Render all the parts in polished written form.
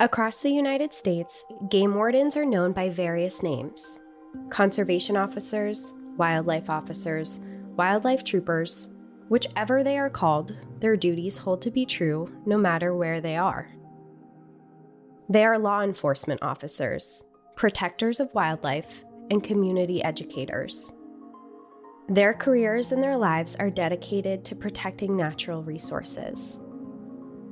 Across the United States, game wardens are known by various names: conservation officers, wildlife troopers. Whichever they are called, their duties hold to be true no matter where they are. They are law enforcement officers, protectors of wildlife, and community educators. Their careers and their lives are dedicated to protecting natural resources.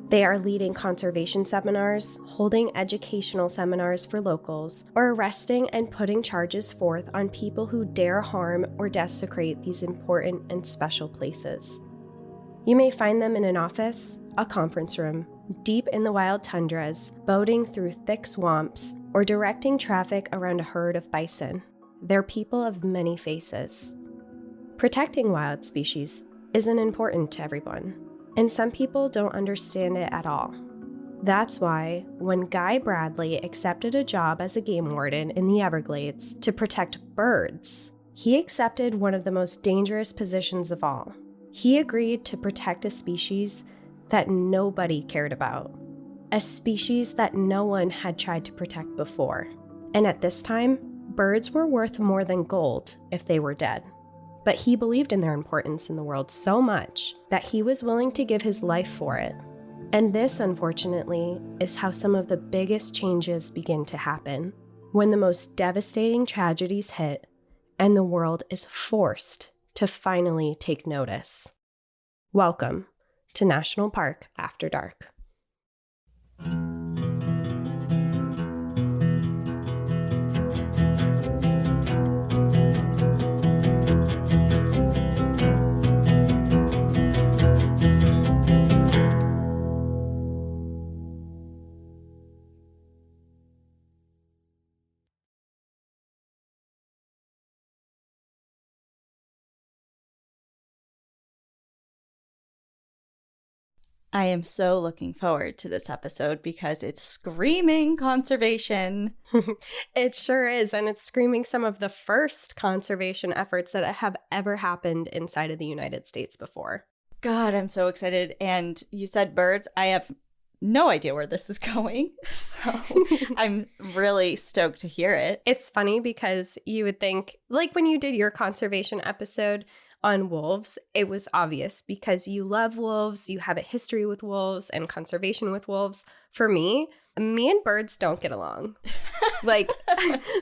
They are leading conservation seminars, holding educational seminars for locals, or arresting and putting charges forth on people who dare harm or desecrate these important and special places. You may find them in an office, a conference room, deep in the wild tundras, boating through thick swamps, or directing traffic around a herd of bison. They're people of many faces. Protecting wild species isn't important to everyone, and some people don't understand it at all. That's why, when Guy Bradley accepted a job as a game warden in the Everglades to protect birds, he accepted one of the most dangerous positions of all. He agreed to protect a species that nobody cared about, a species that no one had tried to protect before. And at this time, birds were worth more than gold if they were dead. But he believed in their importance in the world so much that he was willing to give his life for it. And this, unfortunately, is how some of the biggest changes begin to happen, when the most devastating tragedies hit and the world is forced to finally take notice. Welcome to National Park After Dark. I am so looking forward to this episode because it's screaming conservation. It sure is, and it's screaming some of the first conservation efforts that have ever happened inside of the United States before. God, I'm so excited. And you said birds. I have no idea where this is going, so I'm really stoked to hear it. It's funny because you would think, like when you did your conservation episode on wolves, it was obvious because you love wolves, you have a history with wolves and conservation with wolves. For me and birds don't get along. Like,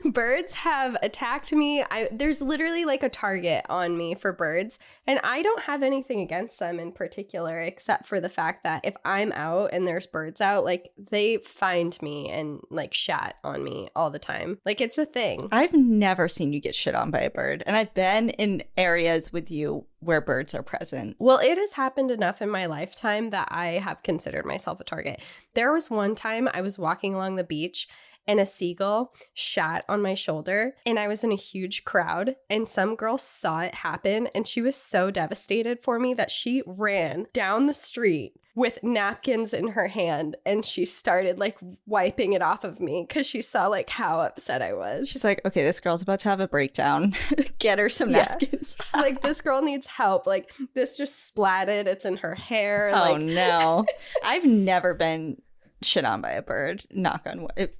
birds have attacked me. There's literally like a target on me for birds, and I don't have anything against them in particular, except for the fact that if I'm out and there's birds out, like, they find me and like shat on me all the time. Like, it's a thing. I've never seen you get shit on by a bird, and I've been in areas with you where birds are present. Well, it has happened enough in my lifetime that I have considered myself a target. There was one time I was walking along the beach and a seagull shat on my shoulder, and I was in a huge crowd, and some girl saw it happen, and she was so devastated for me that she ran down the street with napkins in her hand, and she started like wiping it off of me because she saw like how upset I was. She's like, okay, this girl's about to have a breakdown. Get her some napkins. She's like, this girl needs help. Like, this just splatted. It's in her hair. Oh, no. I've never been shit on by a bird. Knock on wood.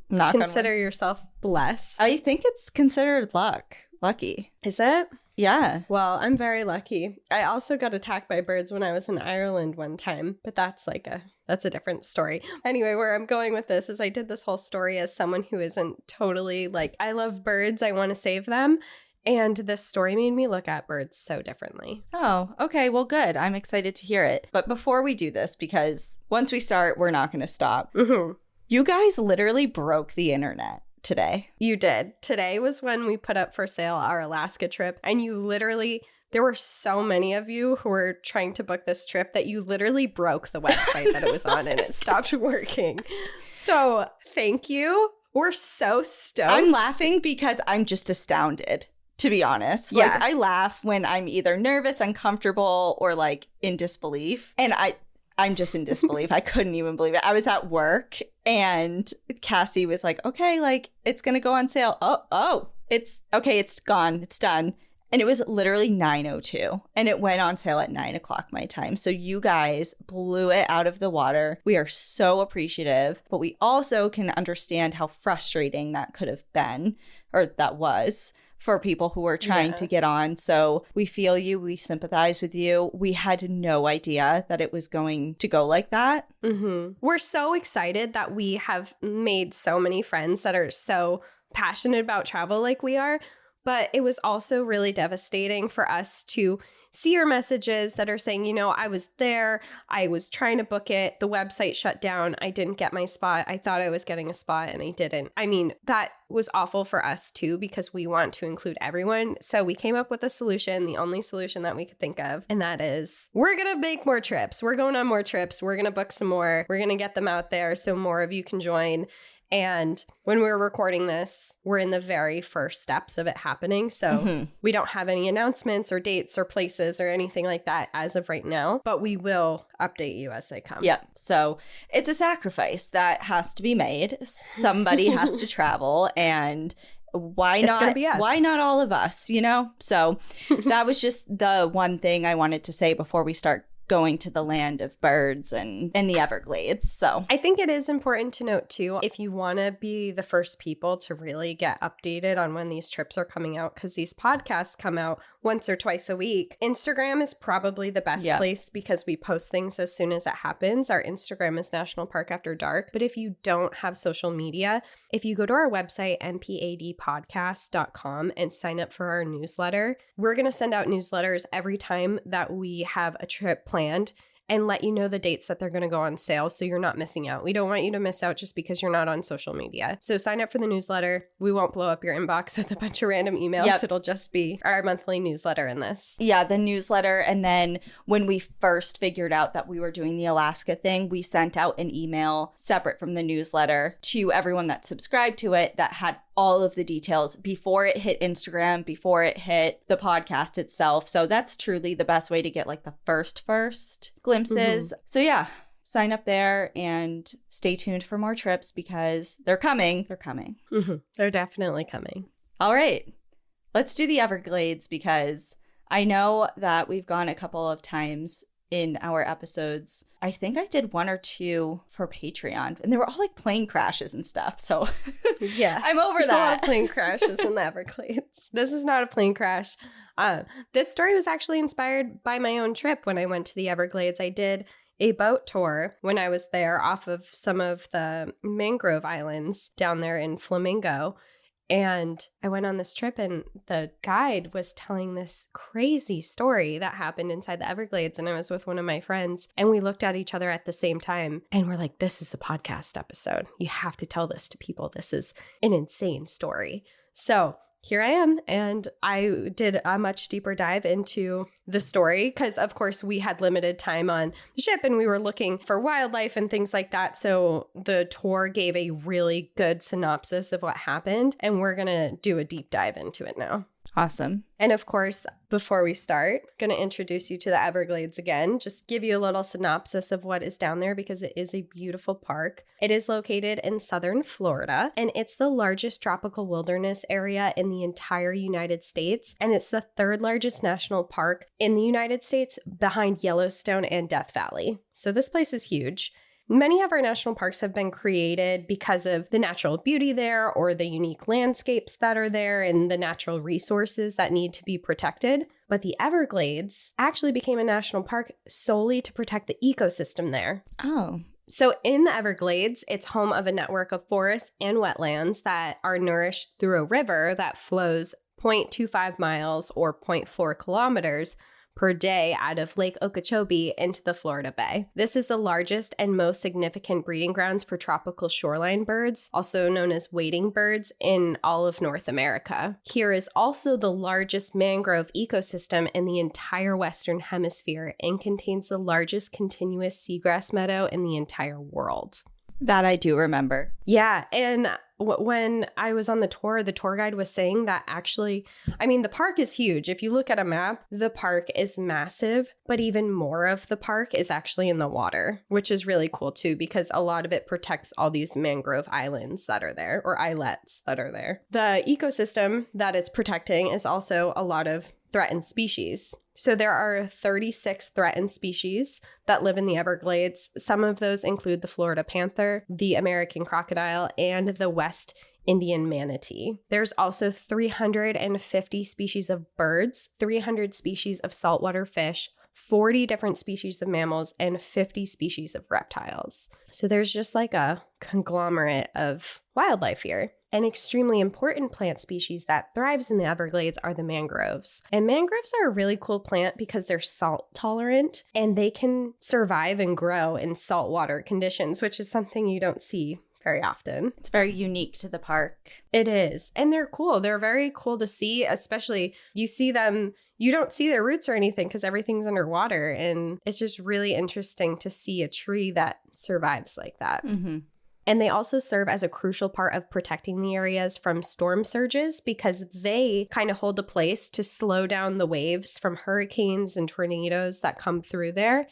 Consider yourself blessed. I think it's considered lucky. Is it? Yeah. Well, I'm very lucky. I also got attacked by birds when I was in Ireland one time, but that's a different story. Anyway, where I'm going with this is I did this whole story as someone who isn't totally like, I love birds, I want to save them. And this story made me look at birds so differently. Oh, okay. Well, good. I'm excited to hear it. But before we do this, because once we start, we're not going to stop. Mm-hmm. You guys literally broke the internet today. You did. Today was when we put up for sale our Alaska trip, and there were so many of you who were trying to book this trip that you literally broke the website that it was on and it stopped working. So thank you. We're so stoked. I'm laughing because I'm just astounded, to be honest. Yeah. Like, I laugh when I'm either nervous, uncomfortable, or like in disbelief. And I'm just in disbelief. I couldn't even believe it. I was at work and Cassie was like, okay, like, it's going to go on sale. Oh, it's okay. It's gone. It's done. And it was literally 9:02, and it went on sale at 9 o'clock my time. So you guys blew it out of the water. We are so appreciative, but we also can understand how frustrating that could have been, or that was, for people who were trying to get on. So we feel you. We sympathize with you. We had no idea that it was going to go like that. Mm-hmm. We're so excited that we have made so many friends that are so passionate about travel like we are. But it was also really devastating for us to see your messages that are saying, you know, I was there, I was trying to book it, the website shut down, I didn't get my spot, I thought I was getting a spot and I didn't. I mean, that was awful for us too, because we want to include everyone. So we came up with a solution, the only solution that we could think of, and that is we're going to make more trips. We're going on more trips. We're going to book some more. We're going to get them out there so more of you can join. And when we're recording this, we're in the very first steps of it happening. So we don't have any announcements or dates or places or anything like that as of right now, but we will update you as they come. Yep. So it's a sacrifice that has to be made. Somebody has to travel, and why not? It's gonna be us. Why not all of us, you know? So that was just the one thing I wanted to say before we start going to the land of birds and the Everglades. So I think it is important to note too, if you want to be the first people to really get updated on when these trips are coming out, because these podcasts come out once or twice a week, Instagram is probably the best place because we post things as soon as it happens. Our Instagram is National Park After Dark. But if you don't have social media, if you go to our website, npadpodcast.com, and sign up for our newsletter, we're going to send out newsletters every time that we have a trip planned and let you know the dates that they're going to go on sale so you're not missing out. We don't want you to miss out just because you're not on social media. So sign up for the newsletter. We won't blow up your inbox with a bunch of random emails. Yep. It'll just be our monthly newsletter in this. Yeah, the newsletter. And then when we first figured out that we were doing the Alaska thing, we sent out an email separate from the newsletter to everyone that subscribed to it that had all of the details before it hit Instagram, before it hit the podcast itself. So that's truly the best way to get like the first glimpses. So yeah, sign up there and stay tuned for more trips because they're coming. They're coming. They're definitely coming. All right, let's do the Everglades because I know that we've gone a couple of times in our episodes. I think I did 1 or 2 for Patreon, and they were all like plane crashes and stuff. So yeah, I'm over There's that. A lot of plane crashes in the Everglades. This is not a plane crash. This story was actually inspired by my own trip when I went to the Everglades. I did a boat tour when I was there off of some of the mangrove islands down there in Flamingo. And I went on this trip and the guide was telling this crazy story that happened inside the Everglades. And I was with one of my friends and we looked at each other at the same time and we're like, this is a podcast episode. You have to tell this to people. This is an insane story. So here I am. And I did a much deeper dive into the story because, of course, we had limited time on the ship and we were looking for wildlife and things like that. So the tour gave a really good synopsis of what happened. And we're going to do a deep dive into it now. Awesome. And of course, before we start, I'm going to introduce you to the Everglades again, just give you a little synopsis of what is down there because it is a beautiful park. It is located in southern Florida, and it's the largest tropical wilderness area in the entire United States, and it's the 3rd largest national park in the United States behind Yellowstone and Death Valley. So this place is huge. Many of our national parks have been created because of the natural beauty there or the unique landscapes that are there and the natural resources that need to be protected. But the Everglades actually became a national park solely to protect the ecosystem there. Oh. So in the Everglades, it's home of a network of forests and wetlands that are nourished through a river that flows 0.25 miles or 0.4 kilometers per day out of Lake Okeechobee into the Florida Bay. This is the largest and most significant breeding grounds for tropical shoreline birds, also known as wading birds, in all of North America. Here is also the largest mangrove ecosystem in the entire Western Hemisphere and contains the largest continuous seagrass meadow in the entire world. That I do remember. Yeah, and when I was on the tour guide was saying that actually, I mean, the park is huge. If you look at a map, the park is massive, but even more of the park is actually in the water, which is really cool too, because a lot of it protects all these mangrove islands that are there, or islets that are there. The ecosystem that it's protecting is also a lot of threatened species. So there are 36 threatened species that live in the Everglades. Some of those include the Florida panther, the American crocodile, and the West Indian manatee. There's also 350 species of birds, 300 species of saltwater fish, 40 different species of mammals, and 50 species of reptiles. So there's just like a conglomerate of wildlife here. An extremely important plant species that thrives in the Everglades are the mangroves. And mangroves are a really cool plant because they're salt tolerant and they can survive and grow in saltwater conditions, which is something you don't see very often. It's very unique to the park. It is. And they're cool. They're very cool to see, especially you see them, you don't see their roots or anything because everything's underwater. And it's just really interesting to see a tree that survives like that. Mm-hmm. And they also serve as a crucial part of protecting the areas from storm surges because they kind of hold the place to slow down the waves from hurricanes and tornadoes that come through there.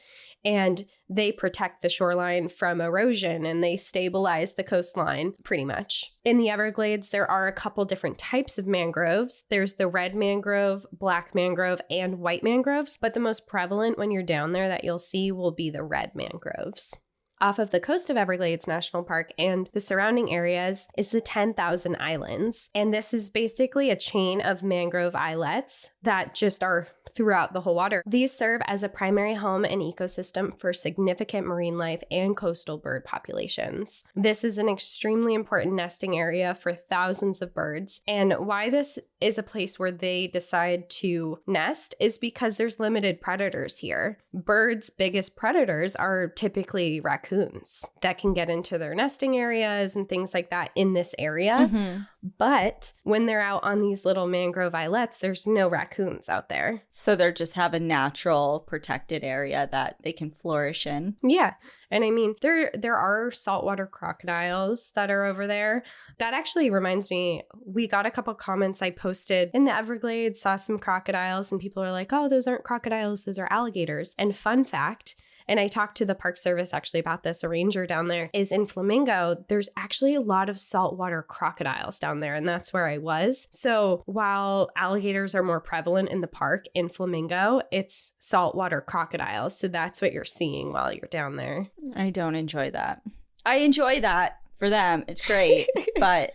And they protect the shoreline from erosion and they stabilize the coastline pretty much. In the Everglades, there are a couple different types of mangroves. There's the red mangrove, black mangrove, and white mangroves. But the most prevalent when you're down there that you'll see will be the red mangroves. Off of the coast of Everglades National Park and the surrounding areas is the 10,000 Islands. And this is basically a chain of mangrove islets that just are throughout the whole water. These serve as a primary home and ecosystem for significant marine life and coastal bird populations. This is an extremely important nesting area for thousands of birds. And why this is a place where they decide to nest is because there's limited predators here. Birds' biggest predators are typically raccoons that can get into their nesting areas and things like that in this area. Mm-hmm. But when they're out on these little mangrove islets, there's no raccoons out there. So they just have a natural protected area that they can flourish in. Yeah. And I mean, there are saltwater crocodiles that are over there. That actually reminds me, we got a couple comments I posted in the Everglades, saw some crocodiles, and people are like, oh, those aren't crocodiles, those are alligators. And fun fact, and I talked to the Park Service actually about this, a ranger down there, is in Flamingo, there's actually a lot of saltwater crocodiles down there, and that's where I was. So while alligators are more prevalent in the park, in Flamingo, it's saltwater crocodiles. So that's what you're seeing while you're down there. I don't enjoy that. I enjoy that for them. It's great, but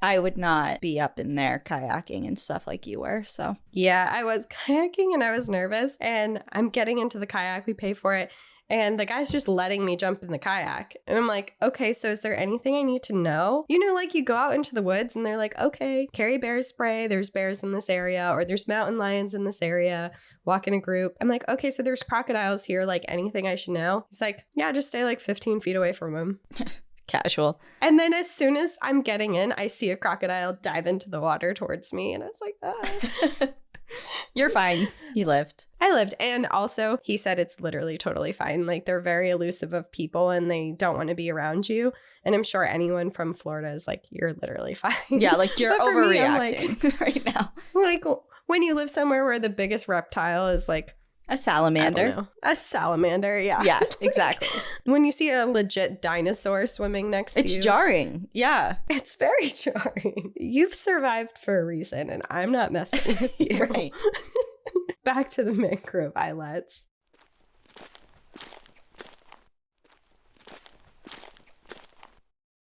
I would not be up in there kayaking and stuff like you were, so. Yeah, I was kayaking and I was nervous, and I'm getting into the kayak, we pay for it. And the guy's just letting me jump in the kayak. And I'm like, okay, so is there anything I need to know? You know, like you go out into the woods and they're like, okay, carry bear spray. There's bears in this area, or there's mountain lions in this area. Walk in a group. I'm like, okay, so there's crocodiles here. Like anything I should know? He's like, yeah, just stay like 15 feet away from them. Casual. And then as soon as I'm getting in, I see a crocodile dive into the water towards me. And I was like, ah. You're fine. You lived. I lived. And also, he said it's literally totally fine. Like, they're very elusive of people and they don't want to be around you. And I'm sure anyone from Florida is like, you're literally fine. Yeah, like you're overreacting like, right now. Like, when you live somewhere where the biggest reptile is like a salamander. A salamander, yeah. Yeah, exactly. When you see a legit dinosaur swimming next to you. It's jarring. Yeah. It's very jarring. You've survived for a reason, and I'm not messing with you. Right. Back to the mangrove islets.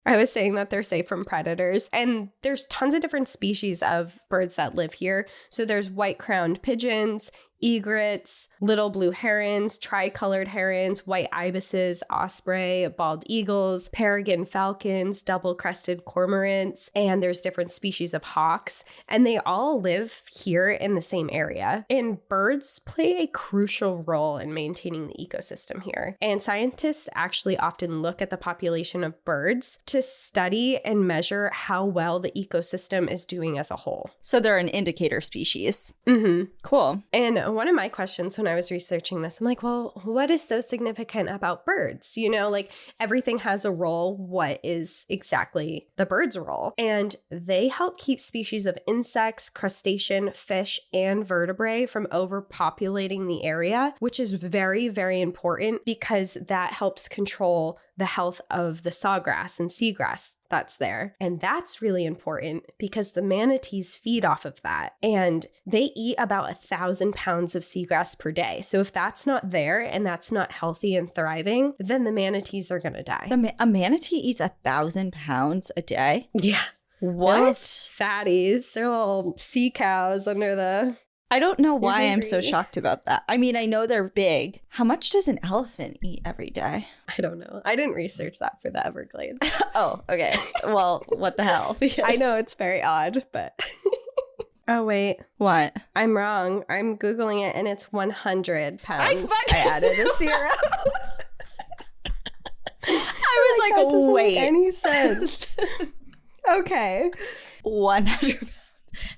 I was saying that they're safe from predators, and there's tons of different species of birds that live here. So there's white-crowned pigeons, egrets, little blue herons, tricolored herons, white ibises, osprey, bald eagles, peregrine falcons, double-crested cormorants, and there's different species of hawks, and they all live here in the same area. And birds play a crucial role in maintaining the ecosystem here. And scientists actually often look at the population of birds to study and measure how well the ecosystem is doing as a whole. So they're an indicator species. Mm-hmm. Cool. And one of my questions when I was researching this, I'm like, well, what is so significant about birds? You know, like everything has a role. What is exactly the bird's role? And they help keep species of insects, crustacean, fish, and vertebrae from overpopulating the area, which is very, very important because that helps control the health of the sawgrass and seagrass that's there. And that's really important because the manatees feed off of that. And they eat about 1,000 pounds of seagrass per day. So if that's not there and that's not healthy and thriving, then the manatees are going to die. A manatee eats 1,000 pounds a day? Yeah. What? Fatties. They're little sea cows under the... I don't know why I'm so shocked about that. I mean, I know they're big. How much does an elephant eat every day? I don't know. I didn't research that for the Everglades. Oh, okay. Well, what the hell? Because... I know it's very odd, but... Oh, wait. What? I'm wrong. I'm Googling it and it's 100 pounds. I added a 0. I was like, that doesn't wait. make any sense. Okay. 100 pounds.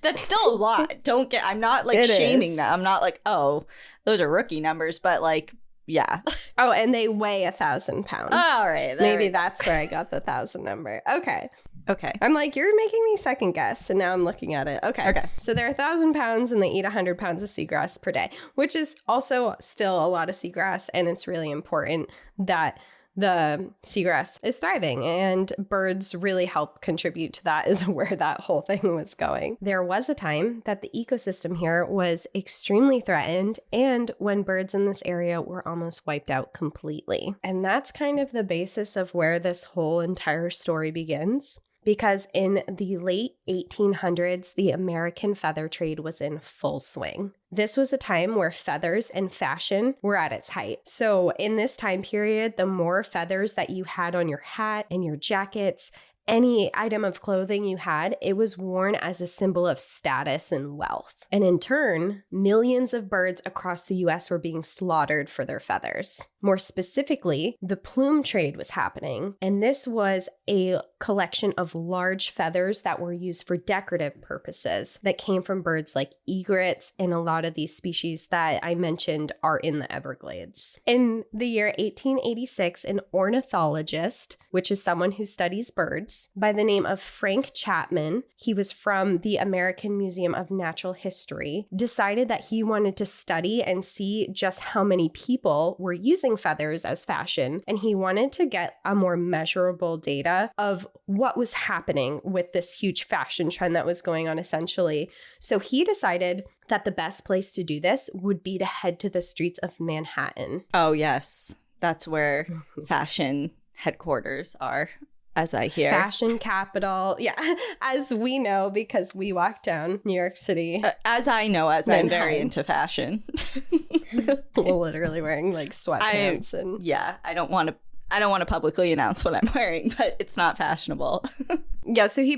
That's still a lot. I'm not like shaming that. I'm not like, oh, those are rookie numbers, but like, yeah. Oh, and they weigh 1,000 pounds. All right. Maybe that's where I got the 1,000 number. Okay. Okay. I'm like, you're making me second guess. And now I'm looking at it. Okay. So they're 1,000 pounds and they eat 100 pounds of seagrass per day, which is also still a lot of seagrass. And it's really important that the seagrass is thriving, and birds really help contribute to that, is where that whole thing was going. There was a time that the ecosystem here was extremely threatened, and when birds in this area were almost wiped out completely. And that's kind of the basis of where this whole entire story begins. Because in the late 1800s, the American feather trade was in full swing. This was a time where feathers and fashion were at its height. So in this time period, the more feathers that you had on your hat and your jackets, any item of clothing you had, it was worn as a symbol of status and wealth. And in turn, millions of birds across the US were being slaughtered for their feathers. More specifically, the plume trade was happening, and this was a collection of large feathers that were used for decorative purposes that came from birds like egrets, and a lot of these species that I mentioned are in the Everglades. In the year 1886, an ornithologist, which is someone who studies birds, by the name of Frank Chapman, he was from the American Museum of Natural History, decided that he wanted to study and see just how many people were using feathers as fashion, and he wanted to get a more measurable data of what was happening with this huge fashion trend that was going on essentially. So he decided that the best place to do this would be to head to the streets of Manhattan. Oh, yes. That's where fashion headquarters are, as I hear. Fashion capital. Yeah, as we know, because we walk down New York City. As I know, as Manhattan. I'm very into fashion. Literally wearing like sweatpants and... Yeah, I don't want to publicly announce what I'm wearing, but it's not fashionable. Yeah, so he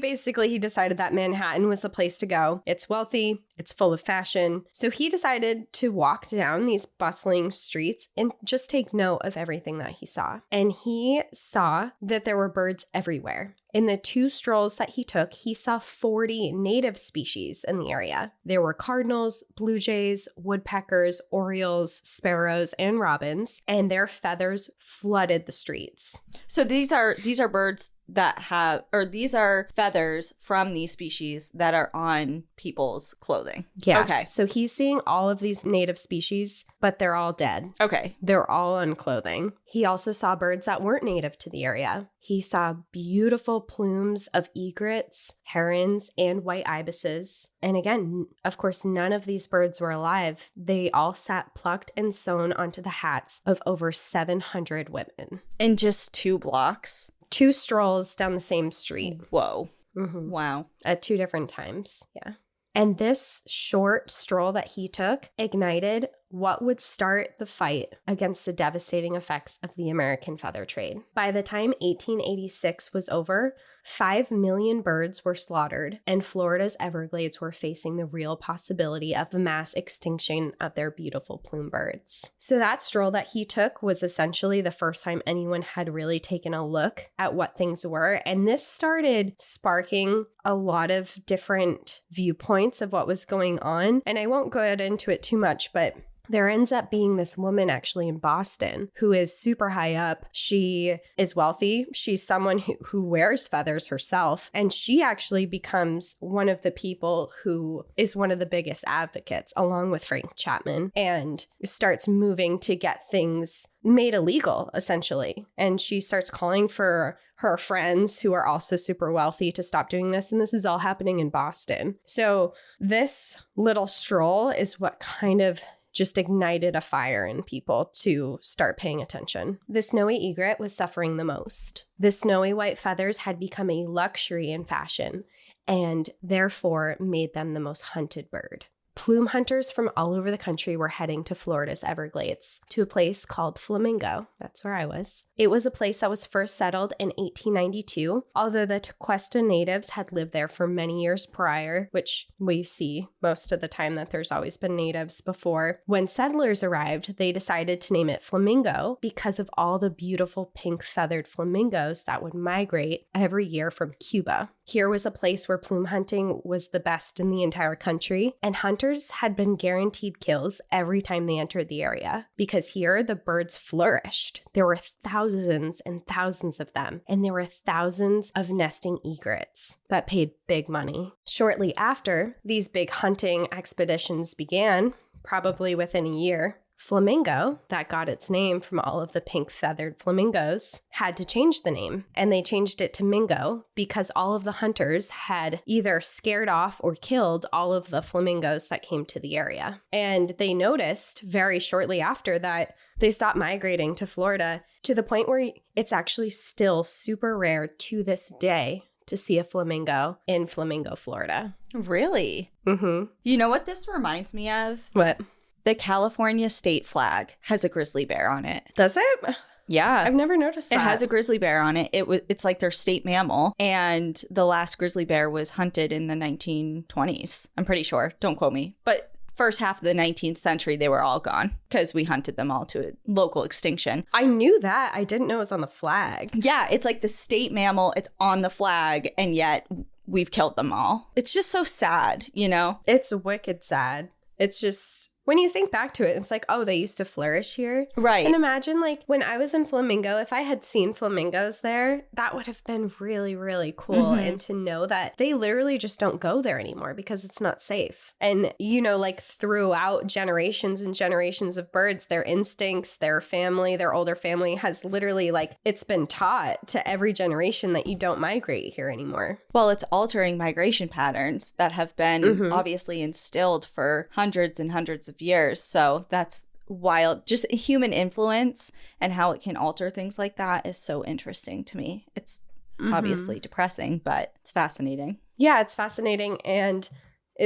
decided that Manhattan was the place to go. It's wealthy, it's full of fashion. So he decided to walk down these bustling streets and just take note of everything that he saw. And he saw that there were birds everywhere. In the 2 strolls that he took, he saw 40 native species in the area. There were cardinals, blue jays, woodpeckers, orioles, sparrows, and robins, and their feathers flooded the streets. So these are birds that have, or these are feathers from these species that are on people's clothing. Yeah. Okay. So he's seeing all of these native species, but they're all dead. Okay. They're all on clothing. He also saw birds that weren't native to the area. He saw beautiful plumes of egrets, herons, and white ibises. And again, of course, none of these birds were alive. They all sat plucked and sewn onto the hats of over 700 women. In just 2 blocks? 2 strolls down the same street. Whoa. Mm-hmm. Wow. At 2 different times. Yeah. And this short stroll that he took ignited what would start the fight against the devastating effects of the American feather trade. By the time 1886 was over, 5 million birds were slaughtered, and Florida's Everglades were facing the real possibility of mass extinction of their beautiful plume birds. So that stroll that he took was essentially the first time anyone had really taken a look at what things were, and this started sparking a lot of different viewpoints of what was going on. And I won't go into it too much, but There ends up being this woman actually in Boston who is super high up. She is wealthy. She's someone who wears feathers herself. And she actually becomes one of the people who is one of the biggest advocates, along with Frank Chapman, and starts moving to get things made illegal, essentially. And she starts calling for her friends who are also super wealthy to stop doing this. And this is all happening in Boston. So this little stroll is what kind of just ignited a fire in people to start paying attention. The snowy egret was suffering the most. The snowy white feathers had become a luxury in fashion and therefore made them the most hunted bird. Plume hunters from all over the country were heading to Florida's Everglades, to a place called Flamingo. That's where I was. It was a place that was first settled in 1892, although the Tequesta natives had lived there for many years prior, which we see most of the time that there's always been natives before. When settlers arrived, they decided to name it Flamingo because of all the beautiful pink feathered flamingos that would migrate every year from Cuba. Here was a place where plume hunting was the best in the entire country, and hunters had been guaranteed kills every time they entered the area, because here the birds flourished. There were thousands and thousands of them, and there were thousands of nesting egrets that paid big money. Shortly after these big hunting expeditions began, probably within a year, Flamingo, that got its name from all of the pink feathered flamingos, had to change the name, and they changed it to Mingo because all of the hunters had either scared off or killed all of the flamingos that came to the area. And they noticed very shortly after that they stopped migrating to Florida, to the point where it's actually still super rare to this day to see a flamingo in Flamingo, Florida. Really? Mm-hmm. You know what this reminds me of? What? The California state flag has a grizzly bear on it. Does it? Yeah. I've never noticed that. It has a grizzly bear on it. It's like their state mammal. And the last grizzly bear was hunted in the 1920s. I'm pretty sure. Don't quote me. But first half of the 19th century, they were all gone because we hunted them all to a local extinction. I knew that. I didn't know it was on the flag. Yeah. It's like the state mammal. It's on the flag. And yet we've killed them all. It's just so sad, you know? It's wicked sad. It's just... when you think back to it, it's like, oh, they used to flourish here. Right. And imagine, like, when I was in Flamingo, if I had seen flamingos there, that would have been really, really cool. Mm-hmm. And to know that they literally just don't go there anymore because it's not safe. And, you know, like, throughout generations and generations of birds, their instincts, their family, their older family has literally, like, it's been taught to every generation that you don't migrate here anymore. Well, it's altering migration patterns that have been obviously instilled for hundreds and hundreds of years. So that's wild. Just human influence and how it can alter things like that is so interesting to me. It's obviously depressing, but it's fascinating. Yeah, it's fascinating. And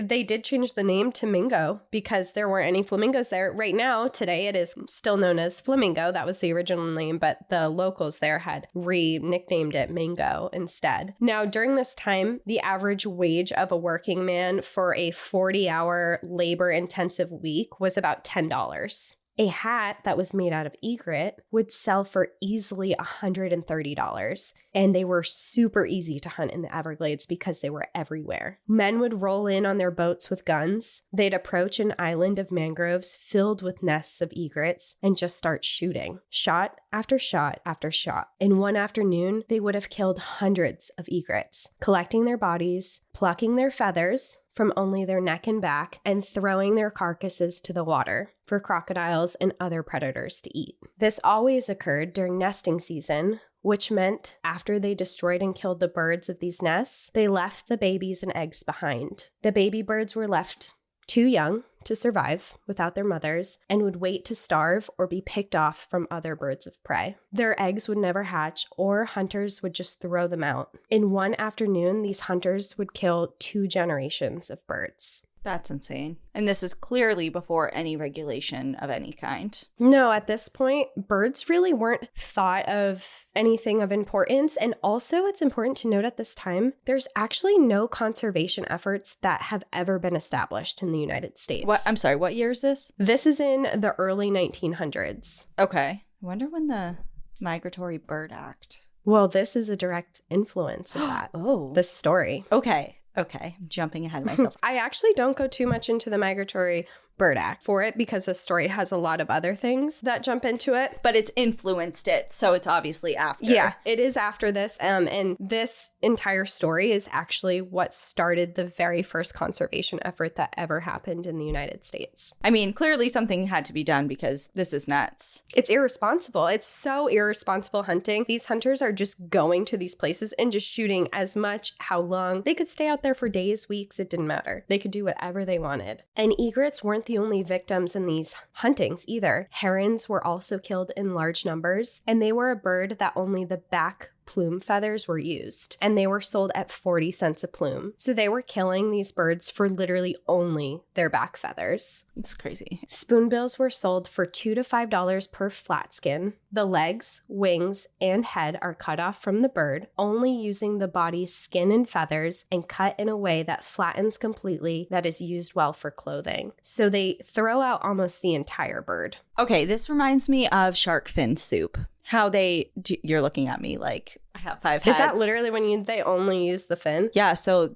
they did change the name to Mingo because there weren't any flamingos there. Right now, today, it is still known as Flamingo. That was the original name, but the locals there had nicknamed it Mingo instead. Now, during this time, the average wage of a working man for a 40-hour labor-intensive week was about $10. A hat that was made out of egret would sell for easily $130, and they were super easy to hunt in the Everglades because they were everywhere. Men would roll in on their boats with guns. They'd approach an island of mangroves filled with nests of egrets and just start shooting. Shot after shot after shot. In one afternoon, they would have killed hundreds of egrets, collecting their bodies, plucking their feathers from only their neck and back, and throwing their carcasses to the water for crocodiles and other predators to eat. This always occurred during nesting season, which meant after they destroyed and killed the birds of these nests, they left the babies and eggs behind. The baby birds were left too young to survive without their mothers and would wait to starve or be picked off from other birds of prey. Their eggs would never hatch, or hunters would just throw them out. In one afternoon, these hunters would kill 2 generations of birds. That's insane. And this is clearly before any regulation of any kind. No, at this point, birds really weren't thought of anything of importance. And also, it's important to note at this time, there's actually no conservation efforts that have ever been established in the United States. What? I'm sorry, what year is this? This is in the early 1900s. Okay. I wonder when the Migratory Bird Act. Well, this is a direct influence of that. Oh. The story. Okay. I'm jumping ahead of myself. I actually don't go too much into the Migratory Bird Act for it because the story has a lot of other things that jump into it. But it's influenced it, so it's obviously after. Yeah, it is after this. And this entire story is actually what started the very first conservation effort that ever happened in the United States. I mean, clearly something had to be done because this is nuts. It's irresponsible. It's so irresponsible hunting. These hunters are just going to these places and just shooting as much, how long. They could stay out there for days, weeks. It didn't matter. They could do whatever they wanted. And egrets weren't the only victims in these huntings either. Herons were also killed in large numbers, and they were a bird that only the back plume feathers were used, and they were sold at 40 cents a plume. So they were killing these birds for literally only their back feathers. It's crazy. Spoonbills were sold for $2 to $5 per flat skin. The legs, wings, and head are cut off from the bird, only using the body's skin and feathers and cut in a way that flattens completely, that is used well for clothing. So they throw out almost the entire bird. Okay, this reminds me of shark fin soup. How they do, you're looking at me like I have 5 heads. Is that literally when they only use the fin? Yeah, so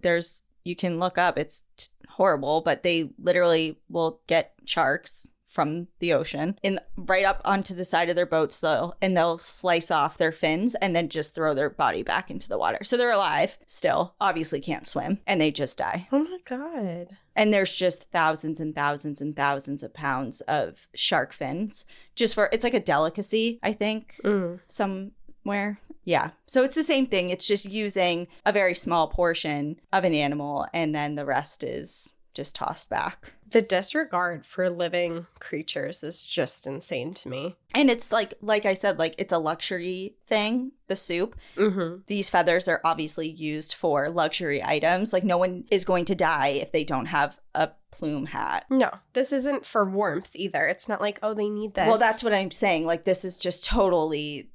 you can look up, it's horrible, but they literally will get sharks from the ocean and right up onto the side of their boats, they'll slice off their fins and then just throw their body back into the water. So they're alive still, obviously can't swim, and they just die. Oh my God. And there's just thousands and thousands and thousands of pounds of shark fins it's like a delicacy, I think, somewhere. Yeah. So it's the same thing. It's just using a very small portion of an animal and then the rest is just tossed back. The disregard for living creatures is just insane to me. And it's like I said, like it's a luxury thing, the soup. Mm-hmm. These feathers are obviously used for luxury items. Like no one is going to die if they don't have a plume hat. No, this isn't for warmth either. It's not like, oh, they need this. Well, that's what I'm saying. Like this is just totally,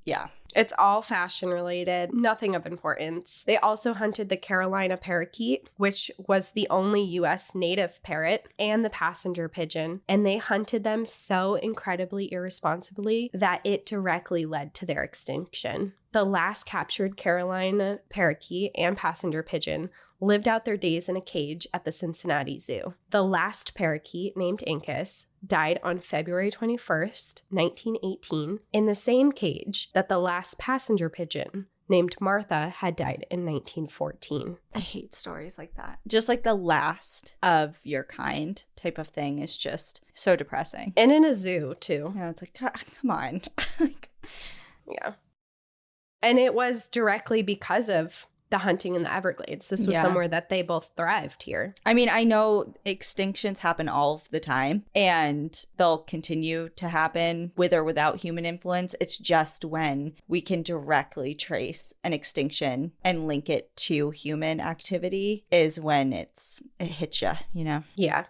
yeah. It's all fashion related, nothing of importance. They also hunted the Carolina parakeet, which was the only U.S. native parrot, and the passenger pigeon. And they hunted them so incredibly irresponsibly that it directly led to their extinction. The last captured Carolina parakeet and passenger pigeon lived out their days in a cage at the Cincinnati Zoo. The last parakeet, named Incus, died on February 21st, 1918, in the same cage that the last passenger pigeon, named Martha, had died in 1914. I hate stories like that. Just like the last of your kind type of thing is just so depressing. And in a zoo, too. You know, it's like, come on. Yeah. And it was directly because of the hunting in the Everglades. This was somewhere that they both thrived here. I mean, I know extinctions happen all of the time and they'll continue to happen with or without human influence. It's just when we can directly trace an extinction and link it to human activity is when it hits you, you know? Yeah.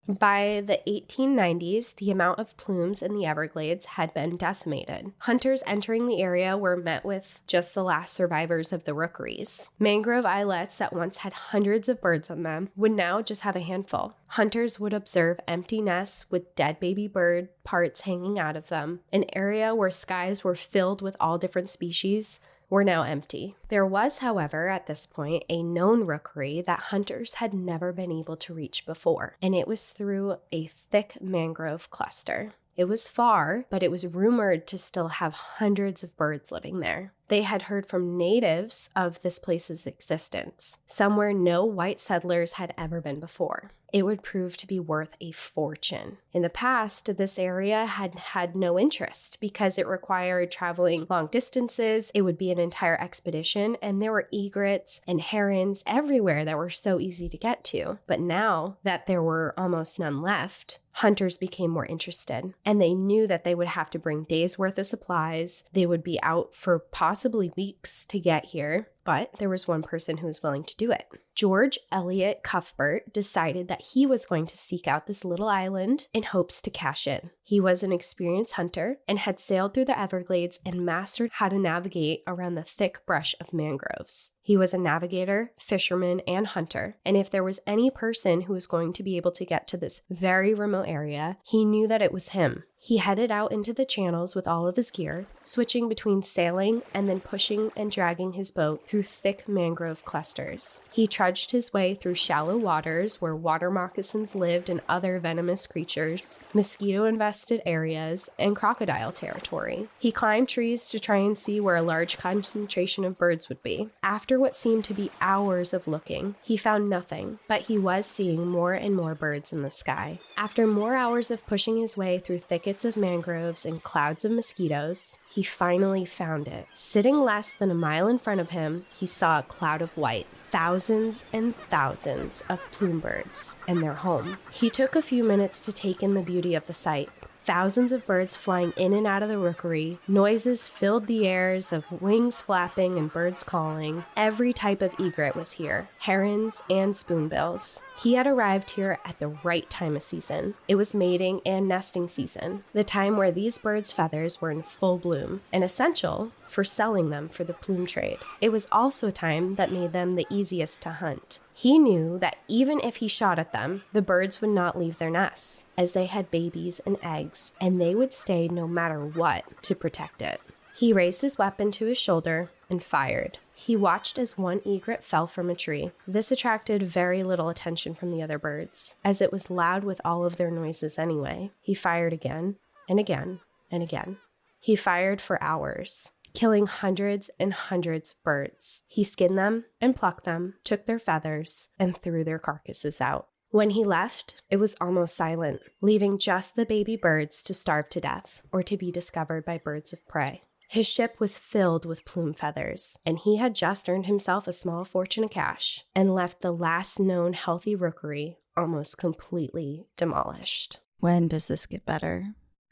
By the 1890s, the amount of plumes in the Everglades had been decimated. Hunters entering the area were met with just the last survivors of the rookeries. Mangrove islets that once had hundreds of birds on them would now just have a handful. Hunters would observe empty nests with dead baby bird parts hanging out of them. An area where skies were filled with all different species were now empty. There was, however, at this point, a known rookery that hunters had never been able to reach before, and it was through a thick mangrove cluster. It was far, but it was rumored to still have hundreds of birds living there. They had heard from natives of this place's existence, somewhere no white settlers had ever been before. It would prove to be worth a fortune. In the past, this area had had no interest because it required traveling long distances. It would be an entire expedition, and there were egrets and herons everywhere that were so easy to get to. But now that there were almost none left, hunters became more interested, and they knew that they would have to bring days' worth of supplies. They would be out for possibly weeks to get here, but there was one person who was willing to do it. George Eliot Cuthbert decided that he was going to seek out this little island in hopes to cash in. He was an experienced hunter and had sailed through the Everglades and mastered how to navigate around the thick brush of mangroves. He was a navigator, fisherman, and hunter, and if there was any person who was going to be able to get to this very remote area, he knew that it was him. He headed out into the channels with all of his gear, switching between sailing and then pushing and dragging his boat through thick mangrove clusters. He trudged his way through shallow waters where water moccasins lived and other venomous creatures, mosquito-infested areas, and crocodile territory. He climbed trees to try and see where a large concentration of birds would be. After what seemed to be hours of looking, he found nothing, but he was seeing more and more birds in the sky. After more hours of pushing his way through thickets of mangroves and clouds of mosquitoes, he finally found it. Sitting less than a mile in front of him, he saw a cloud of white. Thousands and thousands of plume birds and their home. He took a few minutes to take in the beauty of the sight. Thousands of birds flying in and out of the rookery. Noises filled the airs of wings flapping and birds calling. Every type of egret was here, herons and spoonbills. He had arrived here at the right time of season. It was mating and nesting season, the time where these birds' feathers were in full bloom and essential for selling them for the plume trade. It was also a time that made them the easiest to hunt. He knew that even if he shot at them, the birds would not leave their nests, as they had babies and eggs, and they would stay no matter what to protect it. He raised his weapon to his shoulder and fired. He watched as one egret fell from a tree. This attracted very little attention from the other birds, as it was loud with all of their noises anyway. He fired again and again and again. He fired for hours, killing hundreds and hundreds of birds. He skinned them and plucked them, took their feathers, and threw their carcasses out. When he left, it was almost silent, leaving just the baby birds to starve to death or to be discovered by birds of prey. His ship was filled with plume feathers, and he had just earned himself a small fortune of cash and left the last known healthy rookery almost completely demolished. When does this get better?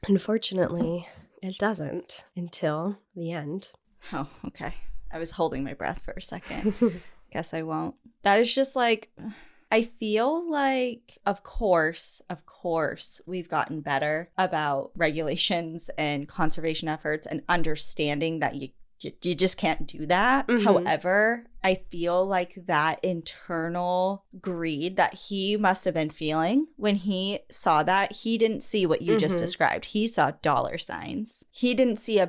Unfortunately, it doesn't until the end. Oh, okay. I was holding my breath for a second. Guess I won't. That is just like, I feel like, of course, we've gotten better about regulations and conservation efforts and understanding that you just can't do that. Mm-hmm. However, I feel like that internal greed that he must have been feeling when he saw that, he didn't see what you just described. He saw dollar signs. He didn't see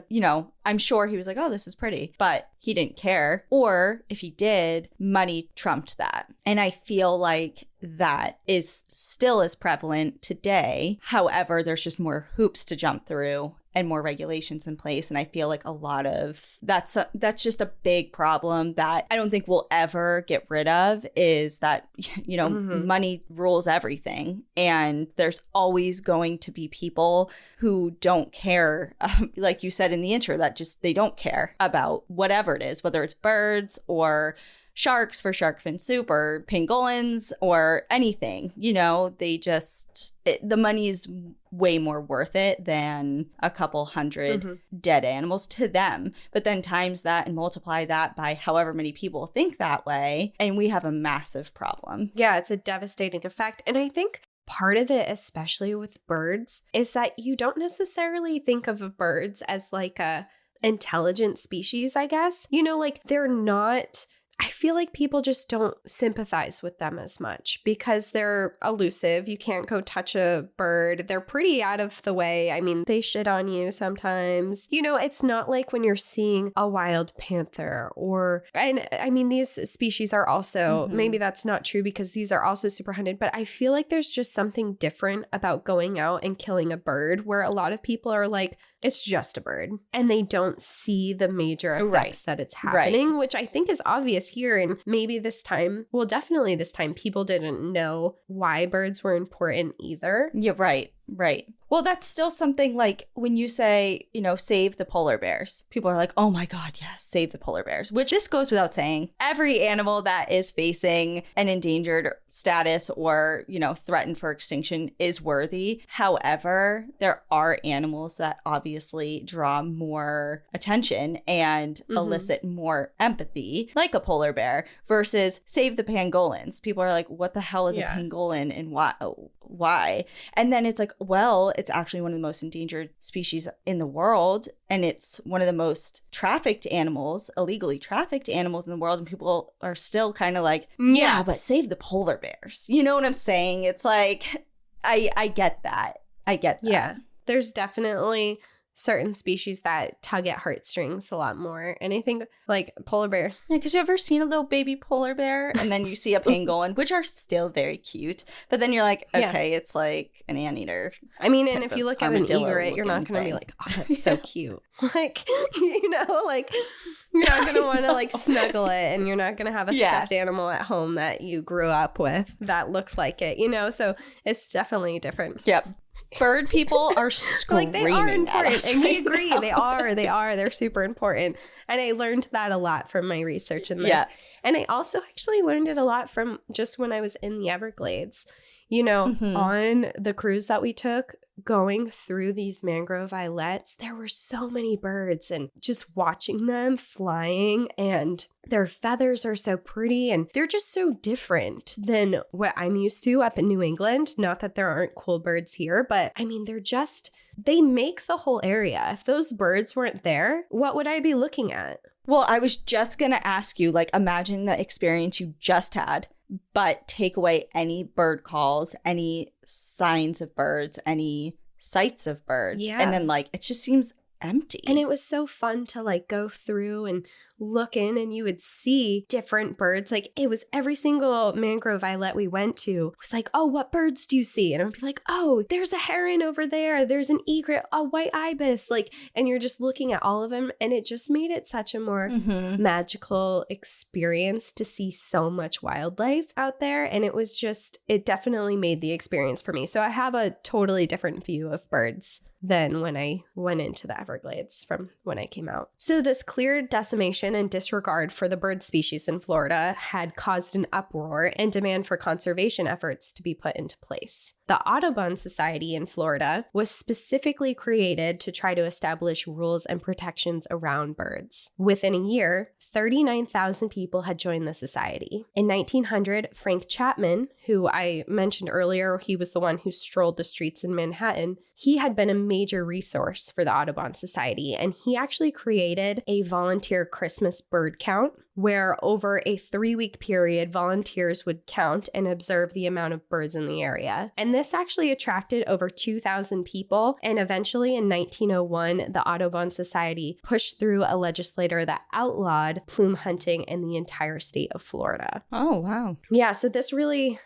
I'm sure he was like, oh, this is pretty, but he didn't care. Or if he did, money trumped that. And I feel like that is still as prevalent today. However, there's just more hoops to jump through and more regulations in place. And I feel like a lot of that's just a big problem that I don't think we'll ever get rid of, is that, money rules everything. And there's always going to be people who don't care, like you said in the intro, that just they don't care about whatever it is, whether it's birds or sharks for shark fin soup or pangolins or anything. They just, the money's way more worth it than a couple hundred dead animals to them. But then times that and multiply that by however many people think that way, and we have a massive problem. Yeah, it's a devastating effect. And I think part of it, especially with birds, is that you don't necessarily think of birds as like a intelligent species, I guess. They're not... I feel like people just don't sympathize with them as much because they're elusive. You can't go touch a bird. They're pretty out of the way. I mean, they shit on you sometimes. It's not like when you're seeing a wild panther and I mean, these species are also, maybe that's not true because these are also super hunted, but I feel like there's just something different about going out and killing a bird where a lot of people are like, it's just a bird, and they don't see the major effects that it's happening, which I think is obvious here. And maybe definitely this time, people didn't know why birds were important either. Yeah, right. Well, that's still something like when you say, save the polar bears. People are like, oh my God, yes, save the polar bears, which this goes without saying. Every animal that is facing an endangered status or, threatened for extinction is worthy. However, there are animals that obviously draw more attention and elicit more empathy, like a polar bear, versus save the pangolins. People are like, what the hell is a pangolin and why? And then it's like, well, it's actually one of the most endangered species in the world. And it's one of the most illegally trafficked animals in the world. And people are still kind of like, yeah, but save the polar bears. You know what I'm saying? It's like, I get that. Yeah. There's definitely certain species that tug at heartstrings a lot more. And I think like polar bears. Yeah, because you ever seen a little baby polar bear and then you see a pangolin, which are still very cute, but then you're like, okay, it's like an anteater. I mean, and if you look at an egret, you're not going to be like, oh, that's so cute. Like, you know, like you're not going to want to like snuggle it, and you're not going to have a stuffed animal at home that you grew up with that looked like it, you know? So it's definitely different. Yep. Bird people are screaming like, they are important, at us and we right agree. now. They're super important. And I learned that a lot from my research in this. Yeah. And I also actually learned it a lot from just when I was in the Everglades. You know, on the cruise that we took, going through these mangrove islets, there were so many birds, and just watching them flying, and their feathers are so pretty, and they're just so different than what I'm used to up in New England. Not that there aren't cool birds here, but I mean, they make the whole area. If those birds weren't there, what would I be looking at? Well, I was just going to ask you, like, imagine the experience you just had, but take away any bird calls, any signs of birds, any sights of birds. Yeah. And then, like, it just seems empty. And it was so fun to like go through and look in, and you would see different birds. Like, it was every single mangrove islet we went to was like, oh, what birds do you see? And I would be like, oh, there's a heron over there. There's an egret, a white ibis. Like, and you're just looking at all of them. And it just made it such a more magical experience to see so much wildlife out there. And it definitely made the experience for me. So I have a totally different view of birds than when I went into the Everglades from when I came out. So this clear decimation and disregard for the bird species in Florida had caused an uproar and demand for conservation efforts to be put into place. The Audubon Society in Florida was specifically created to try to establish rules and protections around birds. Within a year, 39,000 people had joined the society. In 1900, Frank Chapman, who I mentioned earlier, he was the one who strolled the streets in Manhattan, he had been a major resource for the Audubon Society, and he actually created a volunteer Christmas bird count where over a 3-week period, volunteers would count and observe the amount of birds in the area. And this actually attracted over 2,000 people. And eventually in 1901, the Audubon Society pushed through a legislature that outlawed plume hunting in the entire state of Florida. Oh, wow. Yeah, so this really,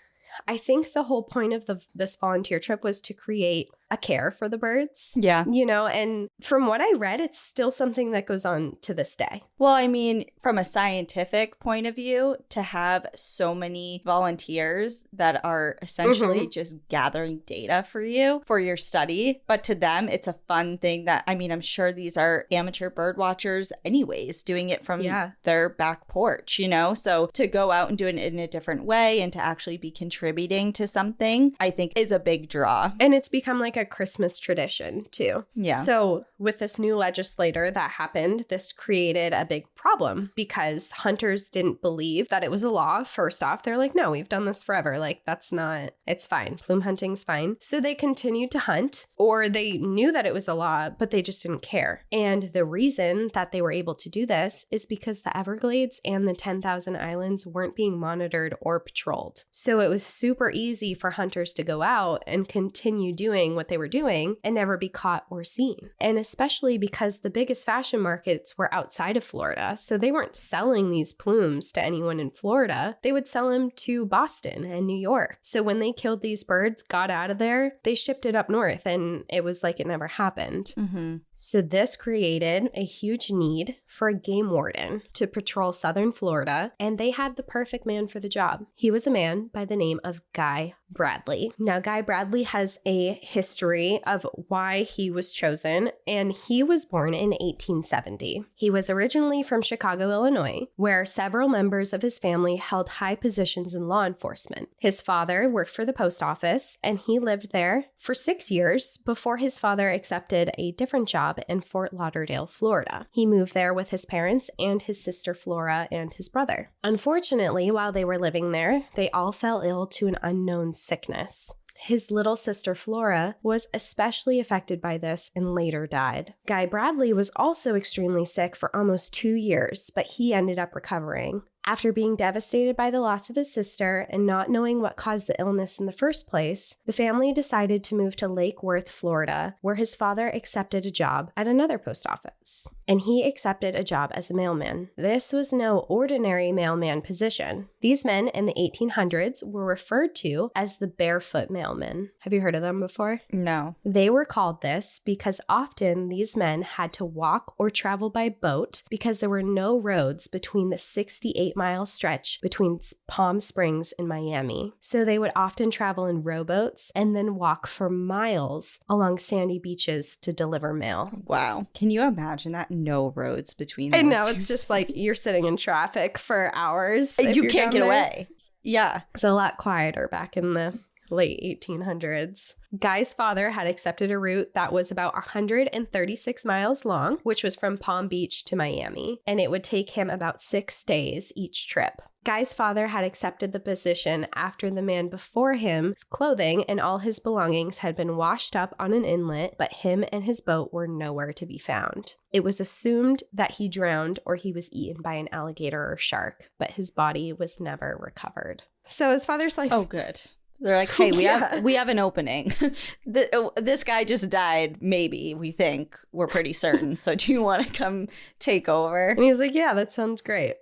I think the whole point of this volunteer trip was to create a care for the birds. Yeah. You know, and from what I read, it's still something that goes on to this day. Well, I mean, from a scientific point of view, to have so many volunteers that are essentially just gathering data for you for your study, but to them, it's a fun thing that, I mean, I'm sure these are amateur bird watchers anyways, doing it from their back porch, you know? So to go out and do it in a different way and to actually be contributing to something, I think is a big draw. And it's become like a Christmas tradition too. Yeah. So with this new legislator that happened, this created a big problem because hunters didn't believe that it was a law. First off, they're like, no, we've done this forever. Like, it's fine. Plume hunting's fine. So they continued to hunt, or they knew that it was a law, but they just didn't care. And the reason that they were able to do this is because the Everglades and the 10,000 islands weren't being monitored or patrolled. So it was super easy for hunters to go out and continue doing what they were doing and never be caught or seen. And especially because the biggest fashion markets were outside of Florida. So they weren't selling these plumes to anyone in Florida. They would sell them to Boston and New York. So when they killed these birds, got out of there, they shipped it up north, and it was like it never happened. So this created a huge need for a game warden to patrol southern Florida, and they had the perfect man for the job. He was a man by the name of Guy Bradley. Now, Guy Bradley has a history of why he was chosen, and he was born in 1870. He was originally from Chicago, Illinois, where several members of his family held high positions in law enforcement. His father worked for the post office, and he lived there for 6 years before his father accepted a different job in Fort Lauderdale, Florida. He moved there with his parents and his sister Flora and his brother. Unfortunately, while they were living there, they all fell ill to an unknown sickness. His little sister Flora was especially affected by this and later died. Guy Bradley was also extremely sick for almost 2 years, but he ended up recovering. After being devastated by the loss of his sister and not knowing what caused the illness in the first place, the family decided to move to Lake Worth, Florida, where his father accepted a job at another post office. And he accepted a job as a mailman. This was no ordinary mailman position. These men in the 1800s were referred to as the barefoot mailmen. Have you heard of them before? No. They were called this because often these men had to walk or travel by boat because there were no roads between the 68-mile stretch between Palm Springs and Miami. So they would often travel in rowboats and then walk for miles along sandy beaches to deliver mail. Wow. Can you imagine that? No roads between those I know, two it's just cities. like you're sitting in traffic for hours. You can't get away. Yeah. It's a lot quieter back in the late 1800s. Guy's father had accepted a route that was about 136 miles long, which was from Palm Beach to Miami, and it would take him about 6 days each trip. Guy's father had accepted the position after the man before him's clothing and all his belongings had been washed up on an inlet, but him and his boat were nowhere to be found. It was assumed that he drowned or he was eaten by an alligator or shark, but his body was never recovered. So his father's like, oh, good. They're like, hey, we have an opening. This guy just died, maybe, we think. We're pretty certain. So do you want to come take over? And he's like, yeah, that sounds great.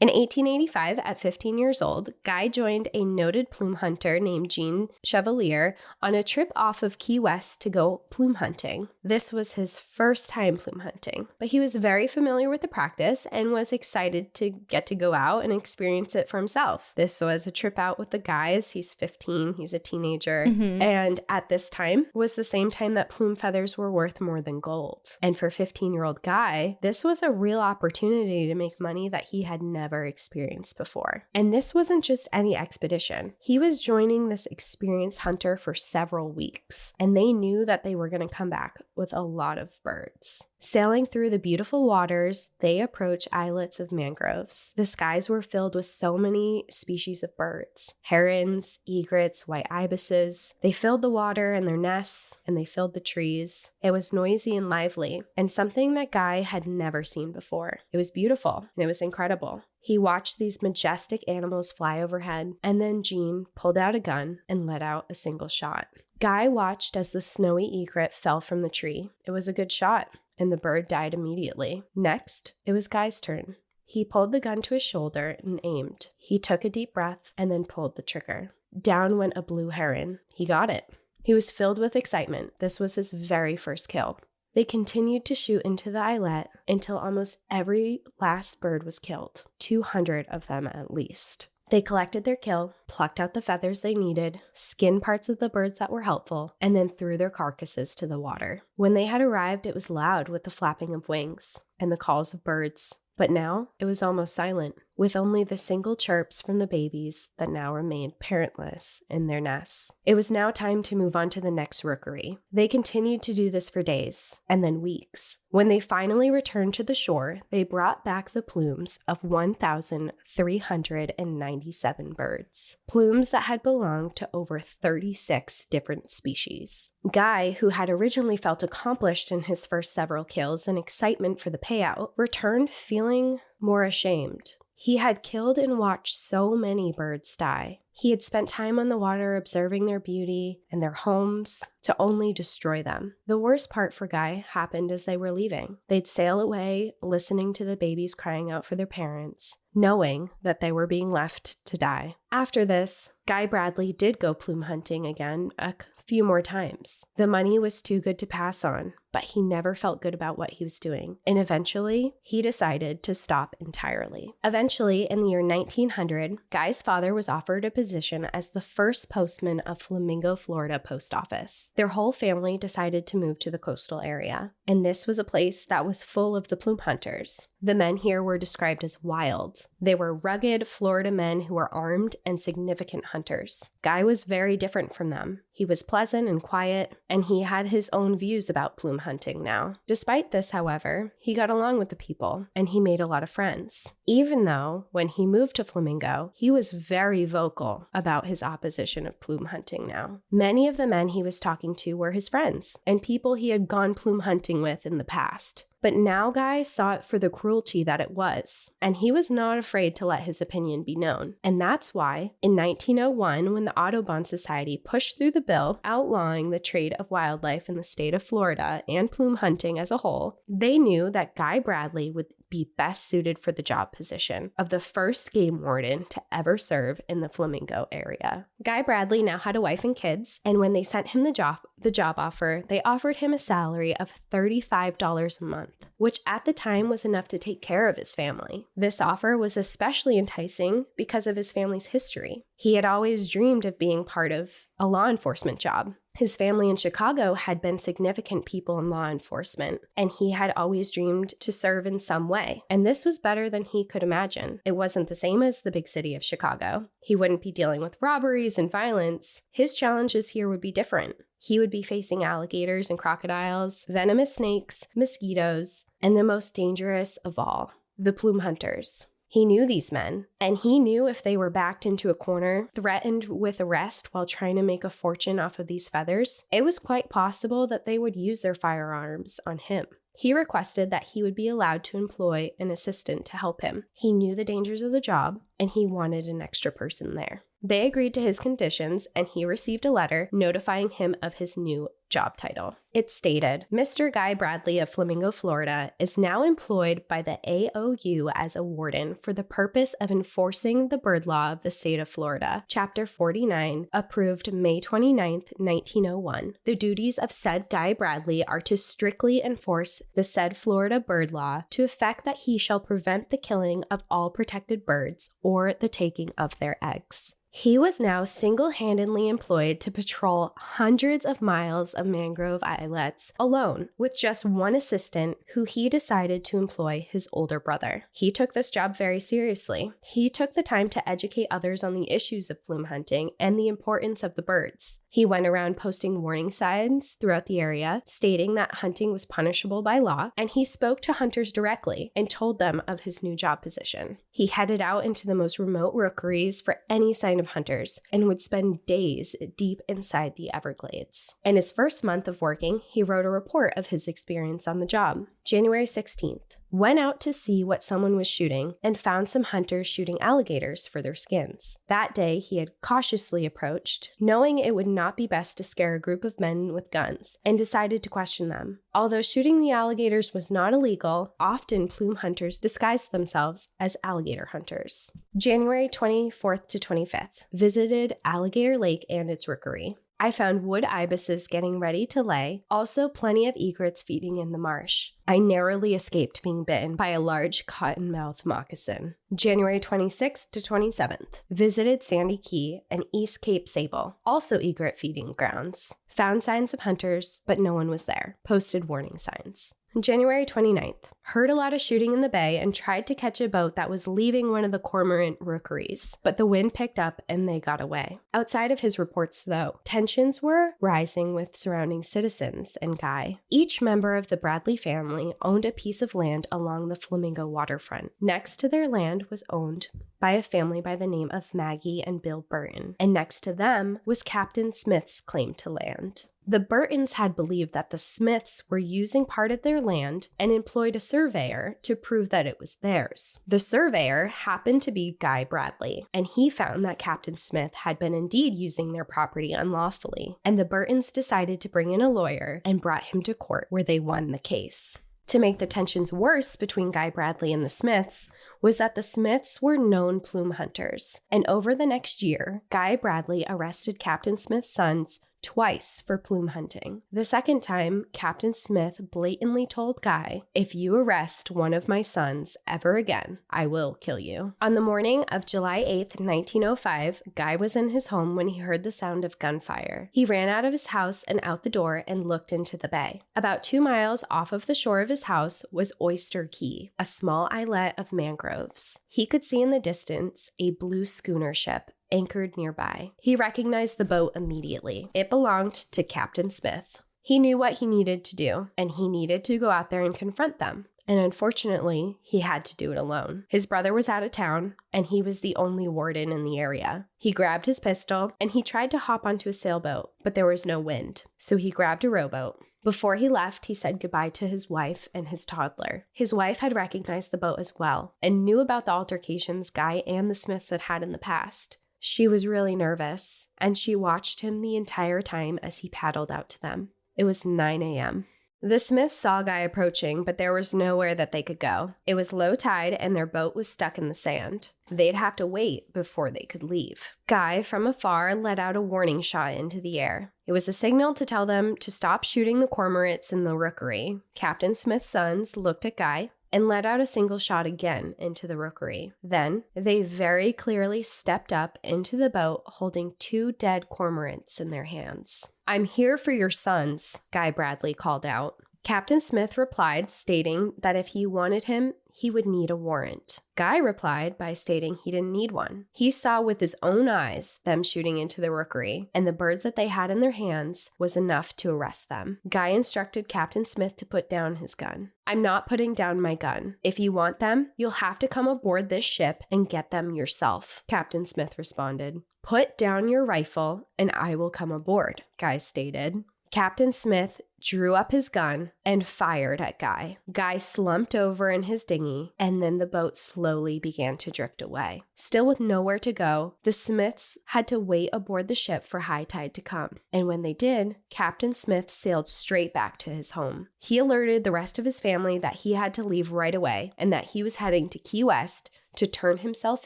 In 1885, at 15 years old, Guy joined a noted plume hunter named Jean Chevalier on a trip off of Key West to go plume hunting. This was his first time plume hunting, but he was very familiar with the practice and was excited to get to go out and experience it for himself. This was a trip out with the guys. He's 15, he's a teenager, and at this time was the same time that plume feathers were worth more than gold. And for 15-year-old Guy, this was a real opportunity to make money that he had never experienced before. And this wasn't just any expedition. He was joining this experienced hunter for several weeks, and they knew that they were going to come back with a lot of birds. Sailing through the beautiful waters, they approached islets of mangroves. The skies were filled with so many species of birds: herons, egrets, white ibises. They filled the water in their nests, and they filled the trees. It was noisy and lively, and something that Guy had never seen before. It was beautiful, and it was incredible. He watched these majestic animals fly overhead, and then Jean pulled out a gun and let out a single shot. Guy watched as the snowy egret fell from the tree. It was a good shot, and the bird died immediately. Next, it was Guy's turn. He pulled the gun to his shoulder and aimed. He took a deep breath and then pulled the trigger. Down went a blue heron. He got it. He was filled with excitement. This was his very first kill. They continued to shoot into the islet until almost every last bird was killed, 200 of them at least. They collected their kill, plucked out the feathers they needed, skinned parts of the birds that were helpful, and then threw their carcasses to the water. When they had arrived, it was loud with the flapping of wings and the calls of birds. But now it was almost silent, with only the single chirps from the babies that now remained parentless in their nests. It was now time to move on to the next rookery. They continued to do this for days, and then weeks. When they finally returned to the shore, they brought back the plumes of 1,397 birds. Plumes that had belonged to over 36 different species. Guy, who had originally felt accomplished in his first several kills and excitement for the payout, returned feeling more ashamed. He had killed and watched so many birds die. He had spent time on the water observing their beauty and their homes to only destroy them. The worst part for Guy happened as they were leaving. They'd sail away, listening to the babies crying out for their parents, knowing that they were being left to die. After this, Guy Bradley did go plume hunting again a few more times. The money was too good to pass on, but he never felt good about what he was doing, and eventually, he decided to stop entirely. Eventually, in the year 1900, Guy's father was offered a position as the first postman of Flamingo, Florida post office. Their whole family decided to move to the coastal area, and this was a place that was full of the plume hunters. The men here were described as wild. They were rugged Florida men who were armed and significant hunters. Guy was very different from them. He was pleasant and quiet, and he had his own views about plume hunting now. Despite this, however, he got along with the people, and he made a lot of friends. Even though, when he moved to Flamingo, he was very vocal about his opposition of plume hunting now. Many of the men he was talking to were his friends, and people he had gone plume hunting with in the past. But now Guy saw it for the cruelty that it was, and he was not afraid to let his opinion be known. And that's why, in 1901, when the Audubon Society pushed through the bill outlawing the trade of wildlife in the state of Florida and plume hunting as a whole, they knew that Guy Bradley would be best suited for the job position of the first game warden to ever serve in the Flamingo area. Guy Bradley now had a wife and kids, and when they sent him the job offer, they offered him a salary of $35 a month, which at the time was enough to take care of his family. This offer was especially enticing because of his family's history. He had always dreamed of being part of a law enforcement job. His family in Chicago had been significant people in law enforcement, and he had always dreamed to serve in some way. And this was better than he could imagine. It wasn't the same as the big city of Chicago. He wouldn't be dealing with robberies and violence. His challenges here would be different. He would be facing alligators and crocodiles, venomous snakes, mosquitoes, and the most dangerous of all, the plume hunters. He knew these men, and he knew if they were backed into a corner, threatened with arrest while trying to make a fortune off of these feathers, it was quite possible that they would use their firearms on him. He requested that he would be allowed to employ an assistant to help him. He knew the dangers of the job, and he wanted an extra person there. They agreed to his conditions, and he received a letter notifying him of his new job title. It stated, Mr. Guy Bradley of Flamingo, Florida, is now employed by the AOU as a warden for the purpose of enforcing the bird law of the state of Florida, Chapter 49, approved May 29, 1901. The duties of said Guy Bradley are to strictly enforce the said Florida bird law to effect that he shall prevent the killing of all protected birds or the taking of their eggs. He was now single-handedly employed to patrol hundreds of miles of mangrove islets alone, with just one assistant who he decided to employ his older brother. He took this job very seriously. He took the time to educate others on the issues of plume hunting and the importance of the birds. He went around posting warning signs throughout the area, stating that hunting was punishable by law, and he spoke to hunters directly and told them of his new job position. He headed out into the most remote rookeries for any sign of hunters and would spend days deep inside the Everglades. In his first month of working, he wrote a report of his experience on the job. January 16th. Went out to see what someone was shooting and found some hunters shooting alligators for their skins. That day, he had cautiously approached, knowing it would not be best to scare a group of men with guns, and decided to question them. Although shooting the alligators was not illegal, often plume hunters disguised themselves as alligator hunters. January 24th to 25th. Visited Alligator Lake and its rookery. I found wood ibises getting ready to lay, also plenty of egrets feeding in the marsh. I narrowly escaped being bitten by a large cottonmouth moccasin. January 26th to 27th. Visited Sandy Key and East Cape Sable, also egret feeding grounds. Found signs of hunters, but no one was there. Posted warning signs. January 29th. Heard a lot of shooting in the bay and tried to catch a boat that was leaving one of the cormorant rookeries, but the wind picked up and they got away. Outside of his reports, though, tensions were rising with surrounding citizens and Guy. Each member of the Bradley family owned a piece of land along the Flamingo waterfront. Next to their land was owned by a family by the name of Maggie and Bill Burton, and next to them was Captain Smith's claim to land. The Burtons had believed that the Smiths were using part of their land and employed a surveyor to prove that it was theirs. The surveyor happened to be Guy Bradley, and he found that Captain Smith had been indeed using their property unlawfully, and the Burtons decided to bring in a lawyer and brought him to court, where they won the case. To make the tensions worse between Guy Bradley and the Smiths was that the Smiths were known plume hunters, and over the next year, Guy Bradley arrested Captain Smith's sons twice for plume hunting. The second time, Captain Smith blatantly told Guy, "If you arrest one of my sons ever again, I will kill you." On the morning of July 8th, 1905, Guy was in his home when he heard the sound of gunfire. He ran out of his house and out the door and looked into the bay. About 2 miles off of the shore of his house was Oyster Key, a small islet of mangroves. He could see in the distance a blue schooner ship. anchored nearby. He recognized the boat immediately. It belonged to Captain Smith. He knew what he needed to do, and he needed to go out there and confront them. And unfortunately, he had to do it alone. His brother was out of town, and he was the only warden in the area. He grabbed his pistol, and he tried to hop onto a sailboat, but there was no wind, so he grabbed a rowboat. Before he left, he said goodbye to his wife and his toddler. His wife had recognized the boat as well, and knew about the altercations Guy and the Smiths had had in the past. She was really nervous, and she watched him the entire time as he paddled out to them. It was 9 a.m. The Smiths saw Guy approaching, but there was nowhere that they could go. It was low tide, and their boat was stuck in the sand. They'd have to wait before they could leave. Guy, from afar, let out a warning shot into the air. It was a signal to tell them to stop shooting the cormorants in the rookery. Captain Smith's sons looked at Guy and let out a single shot again into the rookery. Then, they very clearly stepped up into the boat holding 2 dead cormorants in their hands. "I'm here for your sons," Guy Bradley called out. Captain Smith replied, stating that if he wanted him, he would need a warrant. Guy replied by stating he didn't need one. He saw with his own eyes them shooting into the rookery, and the birds that they had in their hands was enough to arrest them. Guy instructed Captain Smith to put down his gun. "I'm not putting down my gun. If you want them, you'll have to come aboard this ship and get them yourself," Captain Smith responded. "Put down your rifle and I will come aboard," Guy stated. Captain Smith drew up his gun and fired at Guy. Guy slumped over in his dinghy, and then the boat slowly began to drift away. Still with nowhere to go, the Smiths had to wait aboard the ship for high tide to come. And when they did, Captain Smith sailed straight back to his home. He alerted the rest of his family that he had to leave right away and that he was heading to Key West to turn himself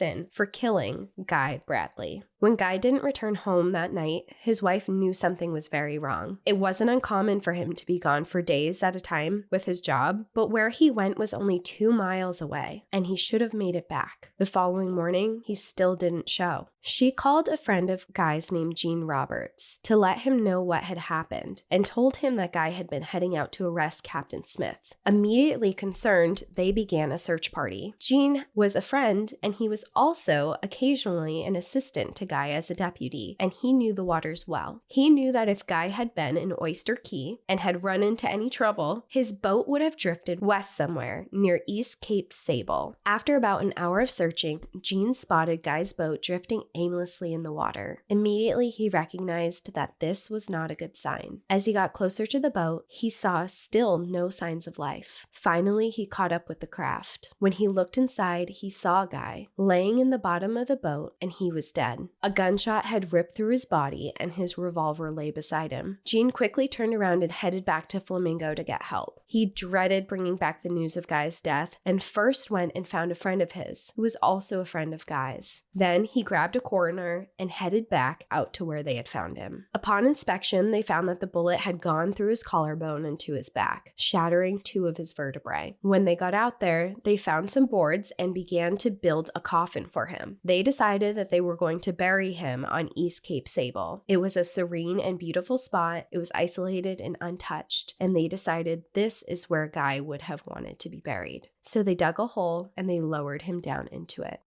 in for killing Guy Bradley. When Guy didn't return home that night, his wife knew something was very wrong. It wasn't uncommon for him to be gone for days at a time with his job, but where he went was only 2 miles away, and he should have made it back. The following morning, he still didn't show. She called a friend of Guy's named Gene Roberts to let him know what had happened and told him that Guy had been heading out to arrest Captain Smith. Immediately concerned, they began a search party. Gene was a friend, and he was also occasionally an assistant to Guy as a deputy, and he knew the waters well. He knew that if Guy had been in Oyster Key and had run into any trouble, his boat would have drifted west somewhere near East Cape Sable. After about an hour of searching, Gene spotted Guy's boat drifting aimlessly in the water. Immediately, he recognized that this was not a good sign. As he got closer to the boat, he saw still no signs of life. Finally, he caught up with the craft. When he looked inside, he saw Guy laying in the bottom of the boat, and he was dead. A gunshot had ripped through his body, and his revolver lay beside him. Gene quickly turned around and headed back to Flamingo to get help. He dreaded bringing back the news of Guy's death, and first went and found a friend of his, who was also a friend of Guy's. Then he grabbed a coroner and headed back out to where they had found him. Upon inspection, they found that the bullet had gone through his collarbone and to his back, shattering 2 of his vertebrae. When they got out there, they found some boards and began to build a coffin for him. They decided that they were going to bury him on East Cape Sable. It was a serene and beautiful spot. It was isolated and untouched, and they decided this is where Guy would have wanted to be buried. So they dug a hole and they lowered him down into it.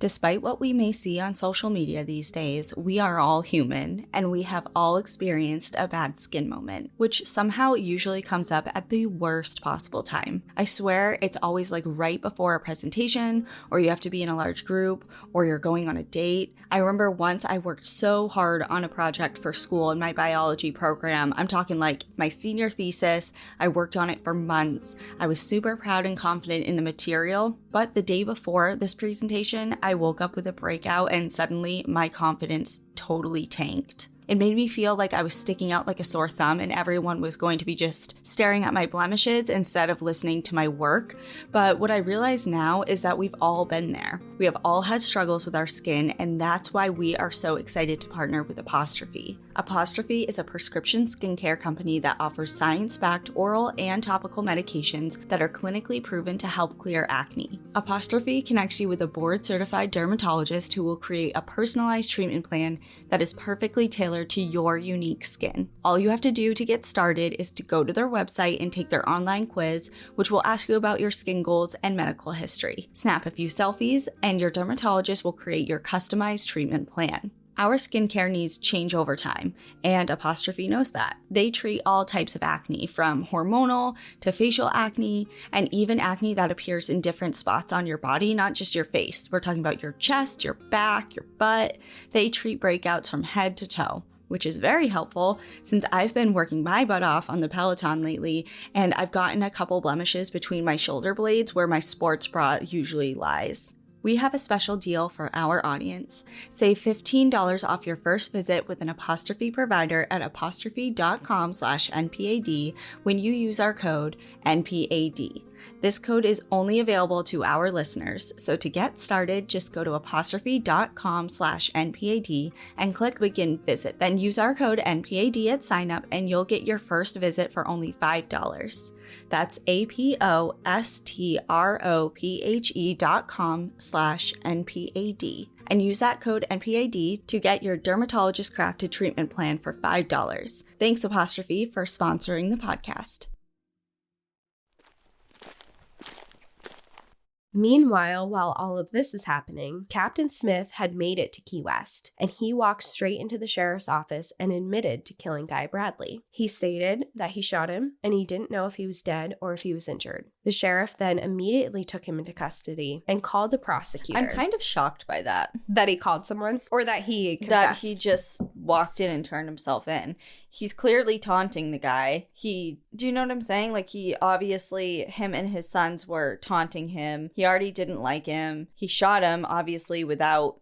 Despite what we may see on social media these days, we are all human, and we have all experienced a bad skin moment, which somehow usually comes up at the worst possible time. I swear it's always like right before a presentation, or you have to be in a large group, or you're going on a date. I remember once I worked so hard on a project for school in my biology program. I'm talking like my senior thesis. I worked on it for months. I was super proud and confident in the material, but the day before this presentation, I woke up with a breakout and suddenly my confidence totally tanked. It made me feel like I was sticking out like a sore thumb and everyone was going to be just staring at my blemishes instead of listening to my work. But what I realize now is that we've all been there. We have all had struggles with our skin, and that's why we are so excited to partner with Apostrophe. Apostrophe is a prescription skincare company that offers science-backed oral and topical medications that are clinically proven to help clear acne. Apostrophe connects you with a board-certified dermatologist who will create a personalized treatment plan that is perfectly tailored tailored to your unique skin. All you have to do to get started is to go to their website and take their online quiz, which will ask you about your skin goals and medical history. Snap a few selfies, and your dermatologist will create your customized treatment plan. Our skincare needs change over time, and Apostrophe knows that. They treat all types of acne, from hormonal to facial acne, and even acne that appears in different spots on your body, not just your face. We're talking about your chest, your back, your butt. They treat breakouts from head to toe, which is very helpful since I've been working my butt off on the Peloton lately, and I've gotten a couple blemishes between my shoulder blades where my sports bra usually lies. We have a special deal for our audience. Save $15 off your first visit with an Apostrophe provider at apostrophe.com/NPAD when you use our code NPAD. This code is only available to our listeners, so to get started, just go to apostrophe.com/NPAD and click begin visit. Then use our code NPAD at sign up and you'll get your first visit for only $5. That's apostrophe.com/NPAD. And use that code NPAD to get your dermatologist crafted treatment plan for $5. Thanks, Apostrophe, for sponsoring the podcast. Meanwhile, while all of this is happening, Captain Smith had made it to Key West, and he walked straight into the sheriff's office and admitted to killing Guy Bradley. He stated that he shot him, and he didn't know if he was dead or if he was injured. The sheriff then immediately took him into custody and called the prosecutor. I'm kind of shocked by that. That he called someone? Or that he confessed? That he just walked in and turned himself in. He's clearly taunting the guy. Do you know what I'm saying? Like, him and his sons were taunting him. He already didn't like him. He shot him, obviously, without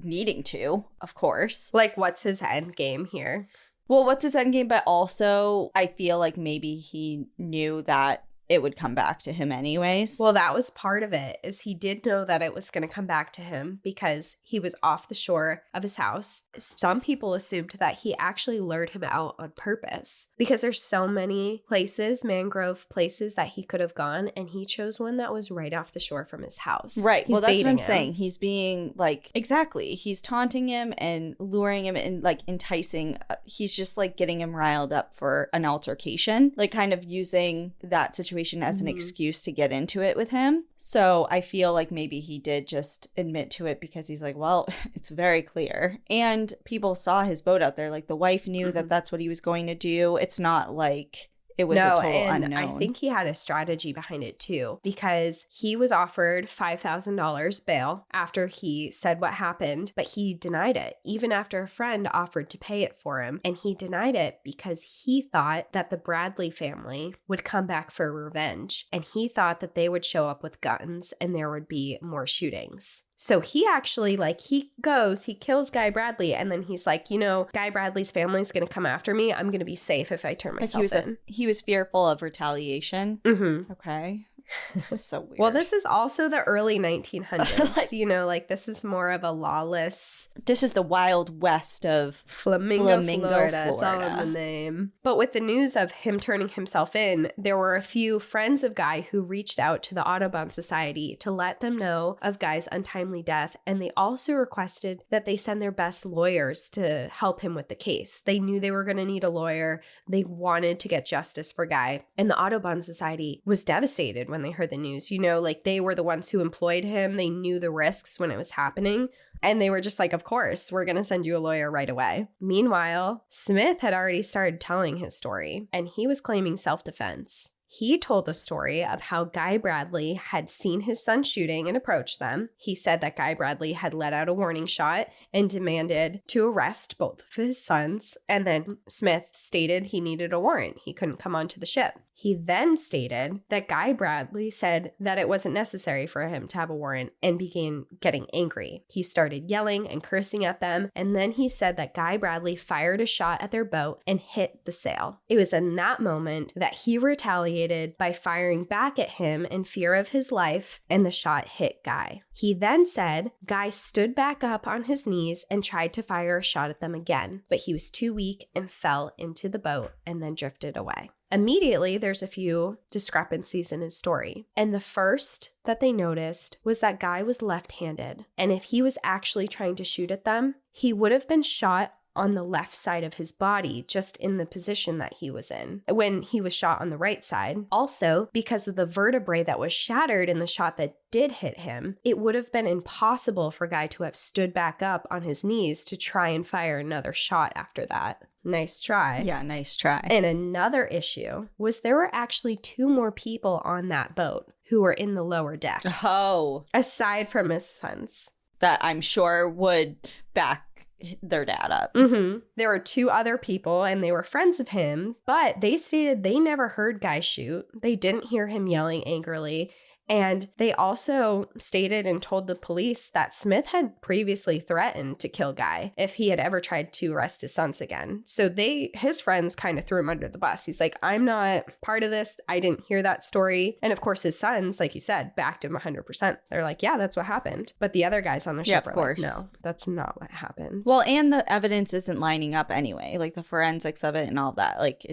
needing to, of course. Like, what's his end game here? Well, what's his end game? But also, I feel like maybe he knew that it would come back to him anyways. Well, that was part of it, is he did know that it was going to come back to him because he was off the shore of his house. Some people assumed that he actually lured him out on purpose because there's so many places, mangrove places, that he could have gone, and he chose one that was right off the shore from his house. Right. Well, that's what I'm saying. He's being exactly. He's taunting him and luring him and enticing. He's just getting him riled up for an altercation, kind of using that situation as an excuse to get into it with him. So I feel like maybe he did just admit to it because he's like, well, it's very clear. And people saw his boat out there. The wife knew that that's what he was going to do. It's not like it was a total unknown. I think he had a strategy behind it too, because he was offered $5,000 bail after he said what happened, but he denied it, even after a friend offered to pay it for him. And he denied it because he thought that the Bradley family would come back for revenge. And he thought that they would show up with guns and there would be more shootings. So he actually, he kills Guy Bradley, and then he's like, Guy Bradley's family's going to come after me. I'm going to be safe if I turn myself in. He was fearful of retaliation. Mm-hmm. Okay. This is so weird. Well, this is also the early 1900s. This is more of a lawless. This is the Wild West of Flamingo, Florida. It's all in the name. But with the news of him turning himself in, there were a few friends of Guy who reached out to the Audubon Society to let them know of Guy's untimely death. And they also requested that they send their best lawyers to help him with the case. They knew they were going to need a lawyer. They wanted to get justice for Guy. And the Audubon Society was devastated when they heard the news. They were the ones who employed him. They knew the risks when it was happening. And they were just like, of course, we're going to send you a lawyer right away. Meanwhile, Smith had already started telling his story, and he was claiming self-defense. He told the story of how Guy Bradley had seen his son shooting and approached them. He said that Guy Bradley had let out a warning shot and demanded to arrest both of his sons. And then Smith stated he needed a warrant. He couldn't come onto the ship. He then stated that Guy Bradley said that it wasn't necessary for him to have a warrant and began getting angry. He started yelling and cursing at them, and then he said that Guy Bradley fired a shot at their boat and hit the sail. It was in that moment that he retaliated by firing back at him in fear of his life, and the shot hit Guy. He then said Guy stood back up on his knees and tried to fire a shot at them again, but he was too weak and fell into the boat and then drifted away. Immediately, there's a few discrepancies in his story. And the first that they noticed was that Guy was left-handed. And if he was actually trying to shoot at them, he would have been shot on the left side of his body, just in the position that he was in when he was shot on the right side. Also, because of the vertebrae that was shattered in the shot that did hit him, it would have been impossible for Guy to have stood back up on his knees to try and fire another shot after that. Nice try. Yeah, nice try. And another issue was there were actually 2 more people on that boat who were in the lower deck. Oh. Aside from his sons. That I'm sure would back their dad up. Mm-hmm. There were 2 other people and they were friends of him, but they stated they never heard Guy shoot. They didn't hear him yelling angrily. And they also stated and told the police that Smith had previously threatened to kill Guy if he had ever tried to arrest his sons again. So his friends kind of threw him under the bus. He's like, I'm not part of this. I didn't hear that story. And of course, his sons, like you said, backed him 100%. They're like, yeah, that's what happened. But the other guys on the ship were like, no, that's not what happened. Well, and the evidence isn't lining up anyway, like the forensics of it and all that. Like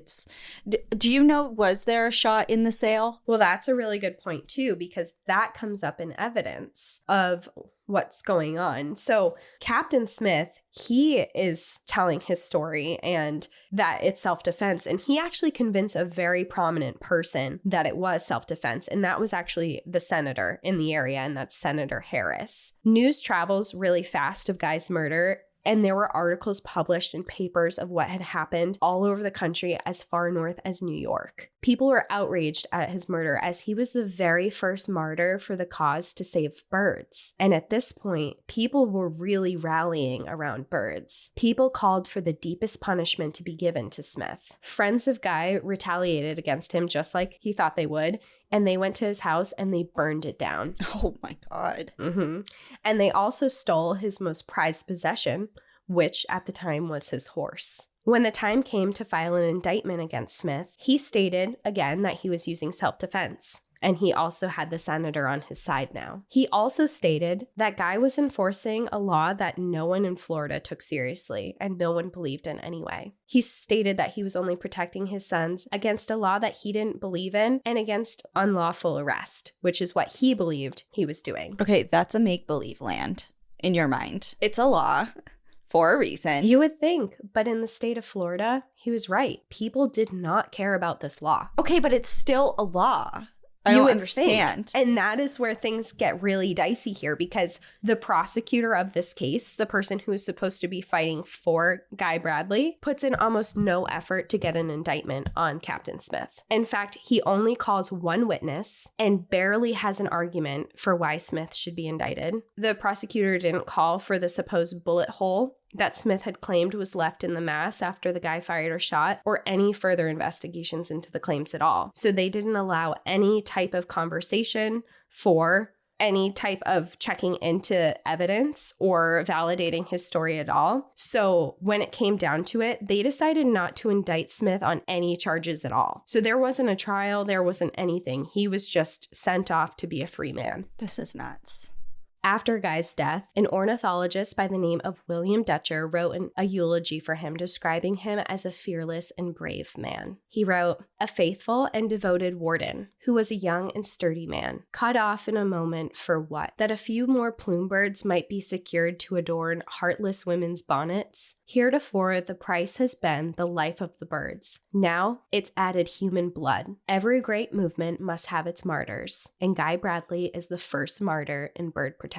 do you know, was there a shot in the sail? Well, that's a really good point too, because that comes up in evidence of what's going on. So Captain Smith, he is telling his story and that it's self-defense. And he actually convinced a very prominent person that it was self-defense. And that was actually the senator in the area, and that's Senator Harris. News travels really fast of Guy's murder. And there were articles published in papers of what had happened all over the country as far north as New York. People were outraged at his murder as he was the very first martyr for the cause to save birds. And at this point, people were really rallying around birds. People called for the deepest punishment to be given to Smith. Friends of Guy retaliated against him just like he thought they would. And they went to his house and they burned it down. Oh my God. Mm-hmm. And they also stole his most prized possession, which at the time was his horse. When the time came to file an indictment against Smith, he stated again that he was using self-defense. And he also had the senator on his side now. He also stated that Guy was enforcing a law that no one in Florida took seriously and no one believed in anyway. He stated that he was only protecting his sons against a law that he didn't believe in and against unlawful arrest, which is what he believed he was doing. Okay, that's a make-believe land in your mind. It's a law for a reason. You would think, but in the state of Florida, he was right. People did not care about this law. Okay, but it's still a law. I don't understand. And that is where things get really dicey here, because the prosecutor of this case, the person who is supposed to be fighting for Guy Bradley, puts in almost no effort to get an indictment on Captain Smith. In fact, he only calls one witness and barely has an argument for why Smith should be indicted. The prosecutor didn't call for the supposed bullet hole that Smith had claimed was left in the mass after the guy fired or shot, or any further investigations into the claims at all. So they didn't allow any type of conversation for any type of checking into evidence or validating his story at all. So when it came down to it, they decided not to indict Smith on any charges at all. So there wasn't a trial, there wasn't anything. He was just sent off to be a free man. This is nuts. After Guy's death, an ornithologist by the name of William Dutcher wrote a eulogy for him, describing him as a fearless and brave man. He wrote, "A faithful and devoted warden, who was a young and sturdy man, cut off in a moment for what? That a few more plume birds might be secured to adorn heartless women's bonnets? Heretofore the price has been the life of the birds. Now it's added human blood. Every great movement must have its martyrs, and Guy Bradley is the first martyr in bird protection."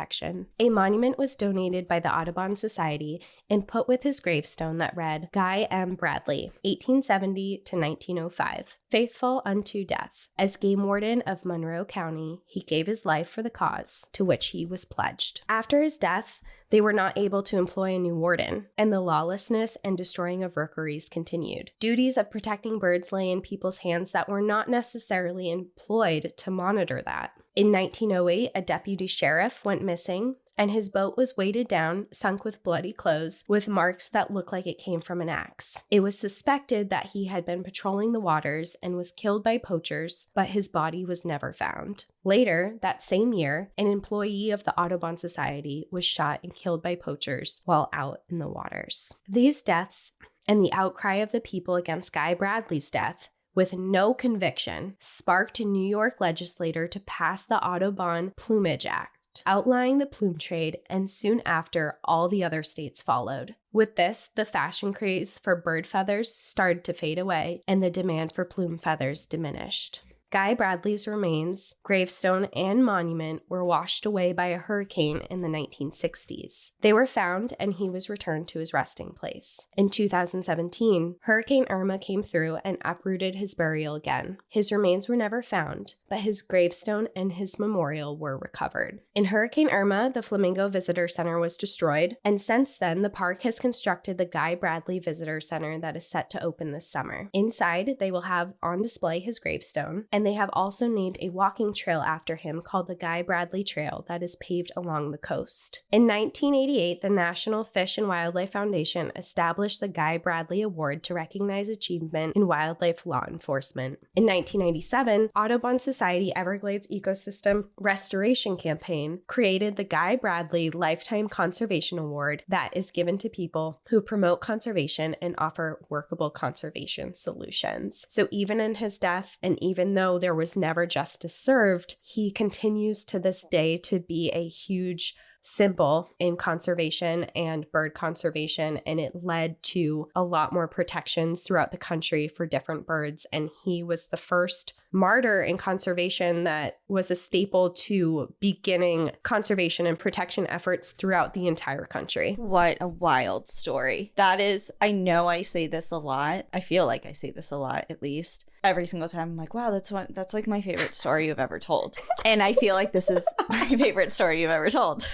A monument was donated by the Audubon Society and put with his gravestone that read, Guy M. Bradley, 1870 to 1905, faithful unto death. As Game Warden of Monroe County, he gave his life for the cause to which he was pledged. After his death, they were not able to employ a new warden, and the lawlessness and destroying of rookeries continued. Duties of protecting birds lay in people's hands that were not necessarily employed to monitor that. In 1908, a deputy sheriff went missing, and his boat was weighted down, sunk with bloody clothes, with marks that looked like it came from an axe. It was suspected that he had been patrolling the waters and was killed by poachers, but his body was never found. Later, that same year, an employee of the Audubon Society was shot and killed by poachers while out in the waters. These deaths and the outcry of the people against Guy Bradley's death, with no conviction, sparked a New York legislator to pass the Audubon Plumage Act, outlining the plume trade, and soon after, all the other states followed. With this, the fashion craze for bird feathers started to fade away, and the demand for plume feathers diminished. Guy Bradley's remains, gravestone, and monument were washed away by a hurricane in the 1960s. They were found, and he was returned to his resting place. In 2017, Hurricane Irma came through and uprooted his burial again. His remains were never found, but his gravestone and his memorial were recovered. In Hurricane Irma, the Flamingo Visitor Center was destroyed, and since then, the park has constructed the Guy Bradley Visitor Center that is set to open this summer. Inside, they will have on display his gravestone, and they have also named a walking trail after him called the Guy Bradley Trail that is paved along the coast. In 1988, the National Fish and Wildlife Foundation established the Guy Bradley Award to recognize achievement in wildlife law enforcement. In 1997, Audubon Society Everglades Ecosystem Restoration Campaign created the Guy Bradley Lifetime Conservation Award that is given to people who promote conservation and offer workable conservation solutions. So even in his death, and even though there was never justice served, he continues to this day to be a huge symbol in conservation and bird conservation, and it led to a lot more protections throughout the country for different birds. And he was the first martyr in conservation that was a staple to beginning conservation and protection efforts throughout the entire country. What a wild story. That is, I know I say this a lot. I feel like I say this a lot, at least. Every single time I'm like, wow, that's like my favorite story you've ever told. And I feel like this is my favorite story you've ever told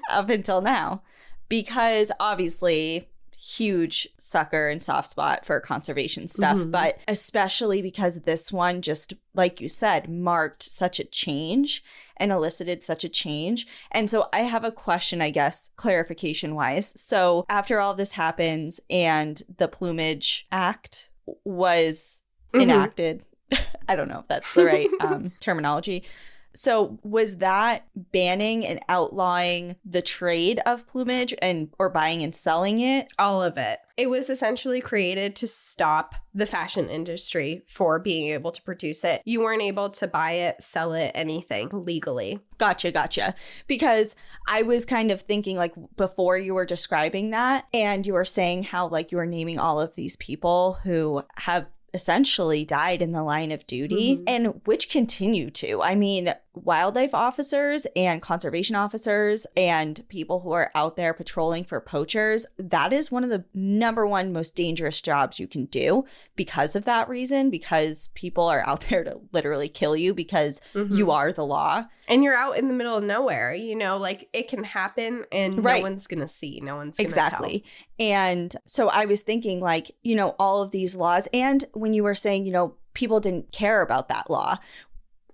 up until now. Because obviously, huge sucker and soft spot for conservation stuff, but especially because this one, just like you said, marked such a change and elicited such a change. And so I have a question, I guess, clarification wise. So after all this happens and the Plumage Act was enacted, I don't know if that's the right terminology. So was that banning and outlawing the trade of plumage or buying and selling it? All of it. It was essentially created to stop the fashion industry for being able to produce it. You weren't able to buy it, sell it, anything legally. Gotcha. Because I was kind of thinking, like, before you were describing that and you were saying how, like, you were naming all of these people who have essentially died in the line of duty, and which continue to. I mean, wildlife officers and conservation officers and people who are out there patrolling for poachers, that is one of the number one most dangerous jobs you can do because of that reason, because people are out there to literally kill you because you are the law. And you're out in the middle of nowhere, you know, like it can happen and no one's going to see, no one's going to tell. And so I was thinking, like, you know, all of these laws, and when you were saying, you know, people didn't care about that law.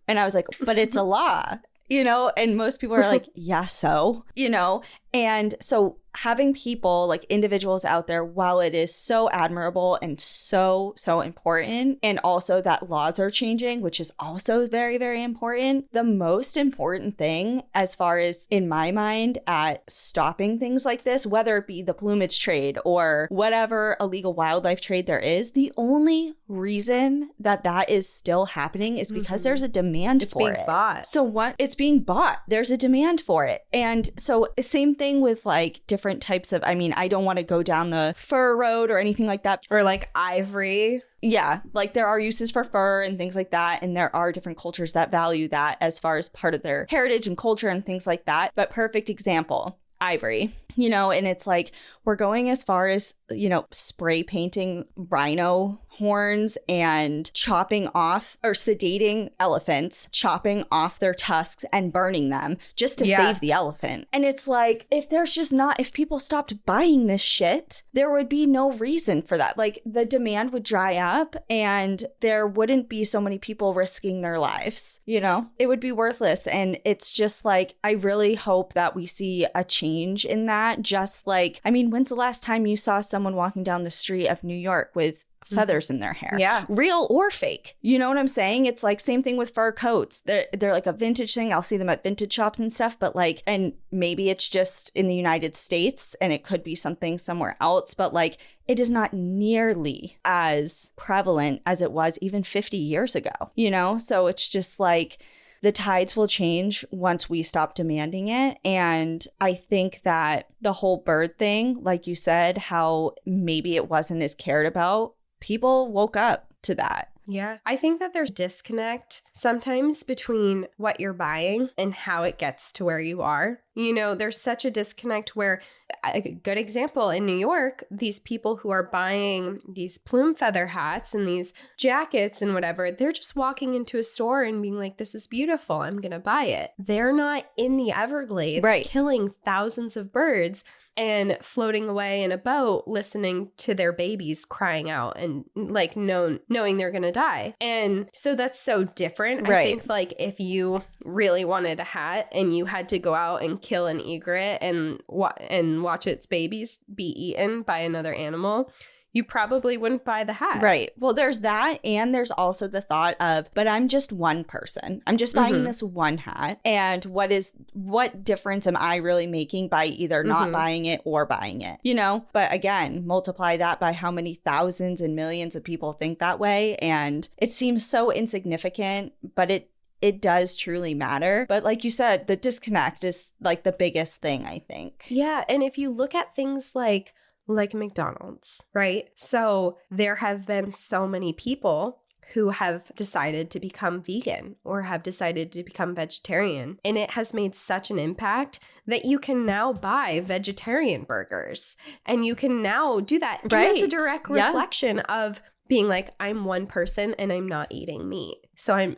And I was like, but it's a law, you know, and most people are like, yeah, so, you know, and so having people, like individuals out there, while it is so admirable and so important, and also that laws are changing, which is also very, very important. The most important thing, as far as in my mind, at stopping things like this, whether it be the plumage trade or whatever illegal wildlife trade there is, the only reason that is still happening is because there's a demand for it. It's being bought. So what? It's being bought. There's a demand for it. And so same thing with like different types of, I mean, I don't want to go down the fur road or anything like that. Or like ivory. Yeah, like there are uses for fur and things like that. And there are different cultures that value that as far as part of their heritage and culture and things like that. But perfect example, ivory, you know, and it's like we're going as far as, you know, spray painting rhino horns and chopping off or sedating elephants, chopping off their tusks and burning them just to save the elephant. And it's like, if people stopped buying this shit, there would be no reason for that. Like the demand would dry up and there wouldn't be so many people risking their lives, you know, it would be worthless. And it's just like, I really hope that we see a change in that. Just like, I mean, when's the last time you saw someone walking down the street of New York with feathers in their hair? Yeah. Real or fake. You know what I'm saying? It's like same thing with fur coats. They're like a vintage thing. I'll see them at vintage shops and stuff, but like, and maybe it's just in the United States and it could be something somewhere else, but like it is not nearly as prevalent as it was even 50 years ago, you know? So it's just like, the tides will change once we stop demanding it. And I think that the whole bird thing, like you said, how maybe it wasn't as cared about, people woke up to that. Yeah. I think that there's disconnect sometimes between what you're buying and how it gets to where you are. You know, there's such a disconnect where, a good example in New York, these people who are buying these plume feather hats and these jackets and whatever, they're just walking into a store and being like, this is beautiful, I'm going to buy it. They're not in the Everglades killing thousands of birds and floating away in a boat, listening to their babies crying out and like knowing they're going to die. And so that's so different. I think like if you really wanted a hat and you had to go out and kill an egret and watch its babies be eaten by another animal, you probably wouldn't buy the hat. Right. Well, there's that. And there's also the thought of, but I'm just one person. I'm just buying this one hat. And what difference am I really making by either not buying it or buying it? You know, but again, multiply that by how many thousands and millions of people think that way. And it seems so insignificant, but it does truly matter. But like you said, the disconnect is like the biggest thing, I think. Yeah. And if you look at things like McDonald's, right? So there have been so many people who have decided to become vegan or have decided to become vegetarian. And it has made such an impact that you can now buy vegetarian burgers and you can now do that. And that's a direct reflection of being like, I'm one person and I'm not eating meat. So and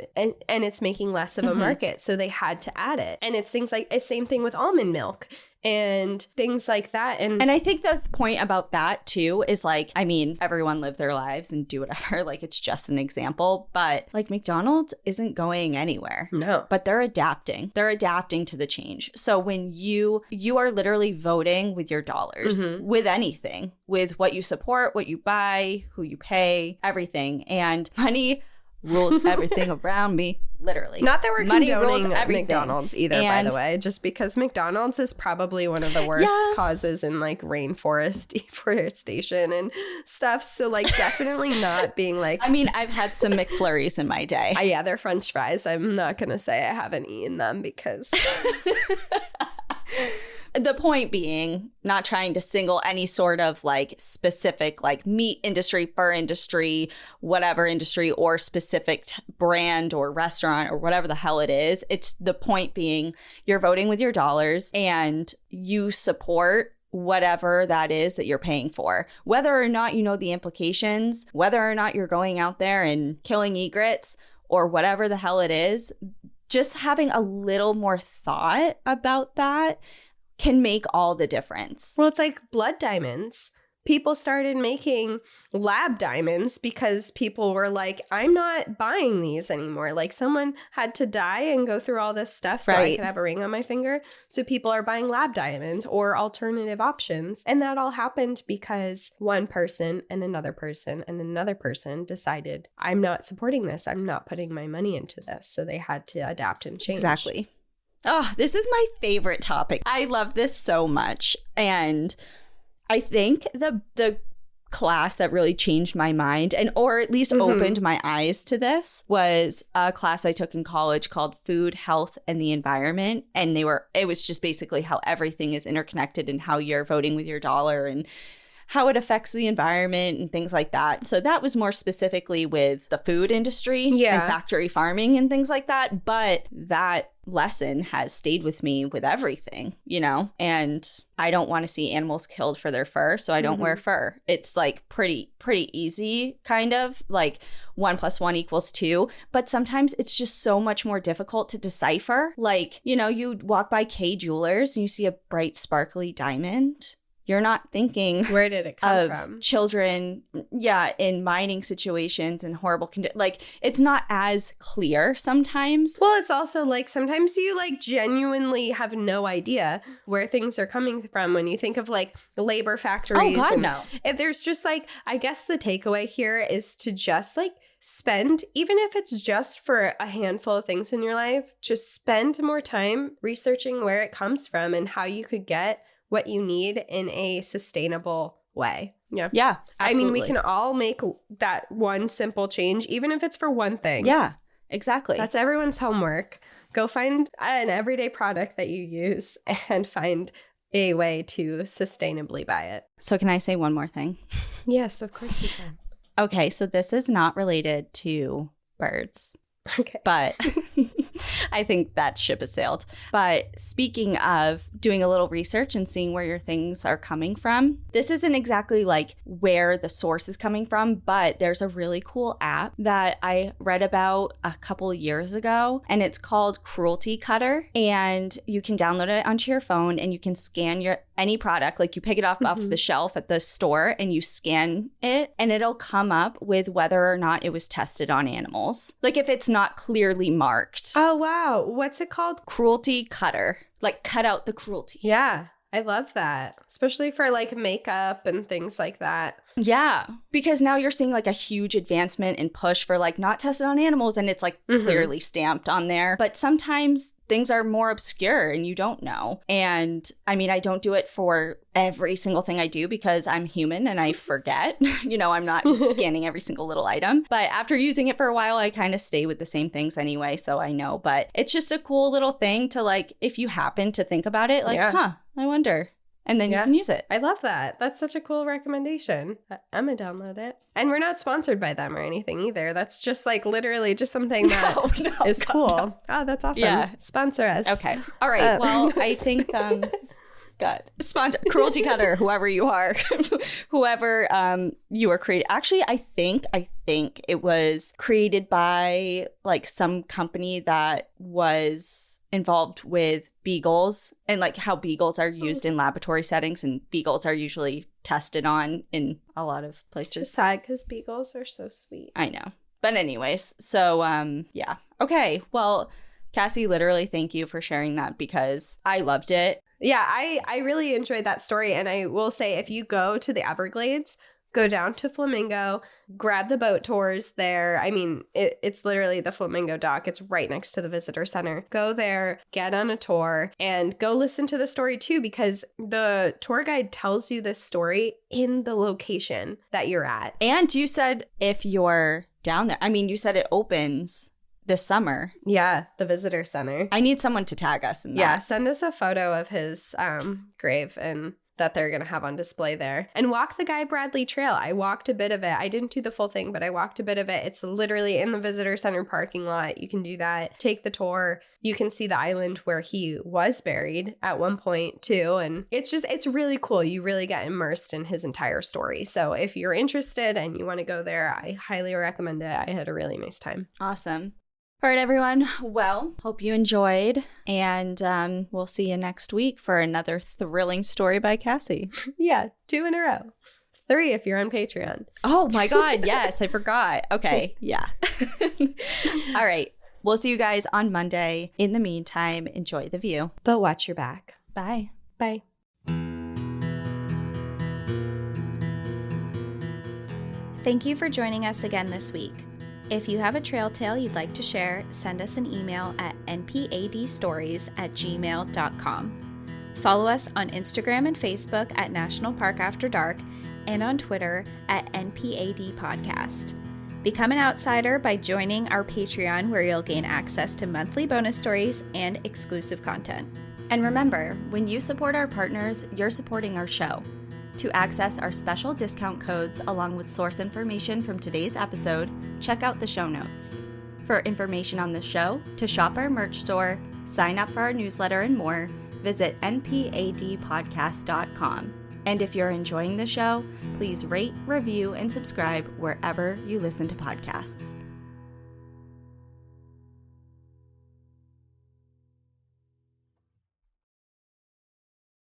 it's making less of a market. So they had to add it. And it's things like, it's same thing with almond milk and things like that. And I think the point about that too is like, I mean, everyone live their lives and do whatever. Like, it's just an example, but like McDonald's isn't going anywhere. No. But they're adapting. They're adapting to the change. So when you are literally voting with your dollars, with anything, with what you support, what you buy, who you pay, everything. And money rules everything around me. Literally. Not that we're condoning McDonald's either, by the way, just because McDonald's is probably one of the worst causes in like rainforest deforestation and stuff. So like definitely not being like... I mean, I've had some McFlurries in my day. Yeah, they're French fries. I'm not going to say I haven't eaten them because... The point being, not trying to single any sort of like specific like meat industry, fur industry, whatever industry, or specific brand or restaurant or whatever the hell it is. It's the point being, you're voting with your dollars and you support whatever that is that you're paying for, whether or not you know the implications, whether or not you're going out there and killing egrets or whatever the hell it is. Just having a little more thought about that can make all the difference. Well, it's like blood diamonds. People started making lab diamonds because people were like, I'm not buying these anymore. Like someone had to die and go through all this stuff so I could have a ring on my finger. So people are buying lab diamonds or alternative options. And that all happened because one person and another person and another person decided, I'm not supporting this. I'm not putting my money into this. So they had to adapt and change. Exactly. Oh, this is my favorite topic. I love this so much. And I think the class that really changed my mind or at least opened my eyes to this was a class I took in college called Food, Health, and the Environment. And it was just basically how everything is interconnected and how you're voting with your dollar and how it affects the environment and things like that. So that was more specifically with the food industry and factory farming and things like that. But that lesson has stayed with me with everything, you know, and I don't want to see animals killed for their fur, so I don't wear fur. It's like pretty easy, kind of like 1 + 1 = 2. But sometimes it's just so much more difficult to decipher. Like, you know, you walk by K Jewelers and you see a bright, sparkly diamond. You're not thinking, where did it come from? Children, in mining situations and horrible conditions. Like, it's not as clear sometimes. Well, it's also like sometimes you like genuinely have no idea where things are coming from when you think of like labor factories. Oh, God, no. And there's just like, I guess the takeaway here is to just like spend, even if it's just for a handful of things in your life, just spend more time researching where it comes from and how you could get what you need in a sustainable way. Yeah. Yeah. Absolutely. I mean, we can all make that one simple change, even if it's for one thing. Yeah. exactly. That's everyone's homework. Go find an everyday product that you use and find a way to sustainably buy it. So can I say one more thing? Yes, of course you can. Okay, so this is not related to birds. Okay. But I think that ship has sailed. But speaking of doing a little research and seeing where your things are coming from, this isn't exactly like where the source is coming from, but there's a really cool app that I read about a couple years ago, and it's called Cruelty Cutter. And you can download it onto your phone and you can scan any product, like you pick it off the shelf at the store and you scan it, and it'll come up with whether or not it was tested on animals. Like if it's not clearly marked. Oh, wow. What's it called? Cruelty Cutter. Like cut out the cruelty. Yeah, I love that. Especially for like makeup and things like that. Yeah, because now you're seeing like a huge advancement and push for like not tested on animals, and it's like clearly stamped on there. But sometimes things are more obscure and you don't know. And I mean, I don't do it for every single thing I do because I'm human and I forget. I'm not scanning every single little item. But after using it for a while, I kind of stay with the same things anyway, so I know. But it's just a cool little thing to like, if you happen to think about it, like, I wonder. And then you can use it. I love that. That's such a cool recommendation. I'm going to download it. And we're not sponsored by them or anything either. That's just like literally just something that is cool. No. Oh, that's awesome. Yeah. Sponsor us. Okay. All right. Well, I think... Sponsor Cruelty Cutter, whoever you are, whoever you are created. Actually, I think it was created by like some company that was involved with beagles and like how beagles are used in laboratory settings, and beagles are usually tested on in a lot of places. It's sad because beagles are so sweet. I know. But anyways, so yeah. Okay. Well, Cassie, literally thank you for sharing that because I loved it. Yeah, I really enjoyed that story. And I will say, if you go to the Everglades, go down to Flamingo, grab the boat tours there. I mean, it's literally the Flamingo dock. It's right next to the visitor center. Go there, get on a tour, and go listen to the story too, because the tour guide tells you this story in the location that you're at. And you said if you're down there, I mean, you said it opens this summer. Yeah, the visitor center. I need someone to tag us in that. Yeah, send us a photo of his grave and that they're going to have on display there. And walk the Guy Bradley Trail. I walked a bit of it. I didn't do the full thing, but I walked a bit of it. It's literally in the visitor center parking lot. You can do that. Take the tour. You can see the island where he was buried at one point too. And it's really cool. You really get immersed in his entire story. So if you're interested and you want to go there, I highly recommend it. I had a really nice time. Awesome. All right, everyone. Well, hope you enjoyed, and we'll see you next week for another thrilling story by Cassie. Yeah, 2 in a row. 3 if you're on Patreon. Oh my God, yes, I forgot. Okay, yeah. All right, we'll see you guys on Monday. In the meantime, enjoy the view. But watch your back. Bye. Bye. Thank you for joining us again this week. If you have a trail tale you'd like to share, send us an email at npadstories@gmail.com. Follow us on Instagram and Facebook at National Park After Dark and on Twitter at NPAD Podcast. Become an outsider by joining our Patreon, where you'll gain access to monthly bonus stories and exclusive content. And remember, when you support our partners, you're supporting our show. To access our special discount codes along with source information from today's episode, check out the show notes. For information on the show, to shop our merch store, sign up for our newsletter, and more, visit npadpodcast.com. And if you're enjoying the show, please rate, review, and subscribe wherever you listen to podcasts.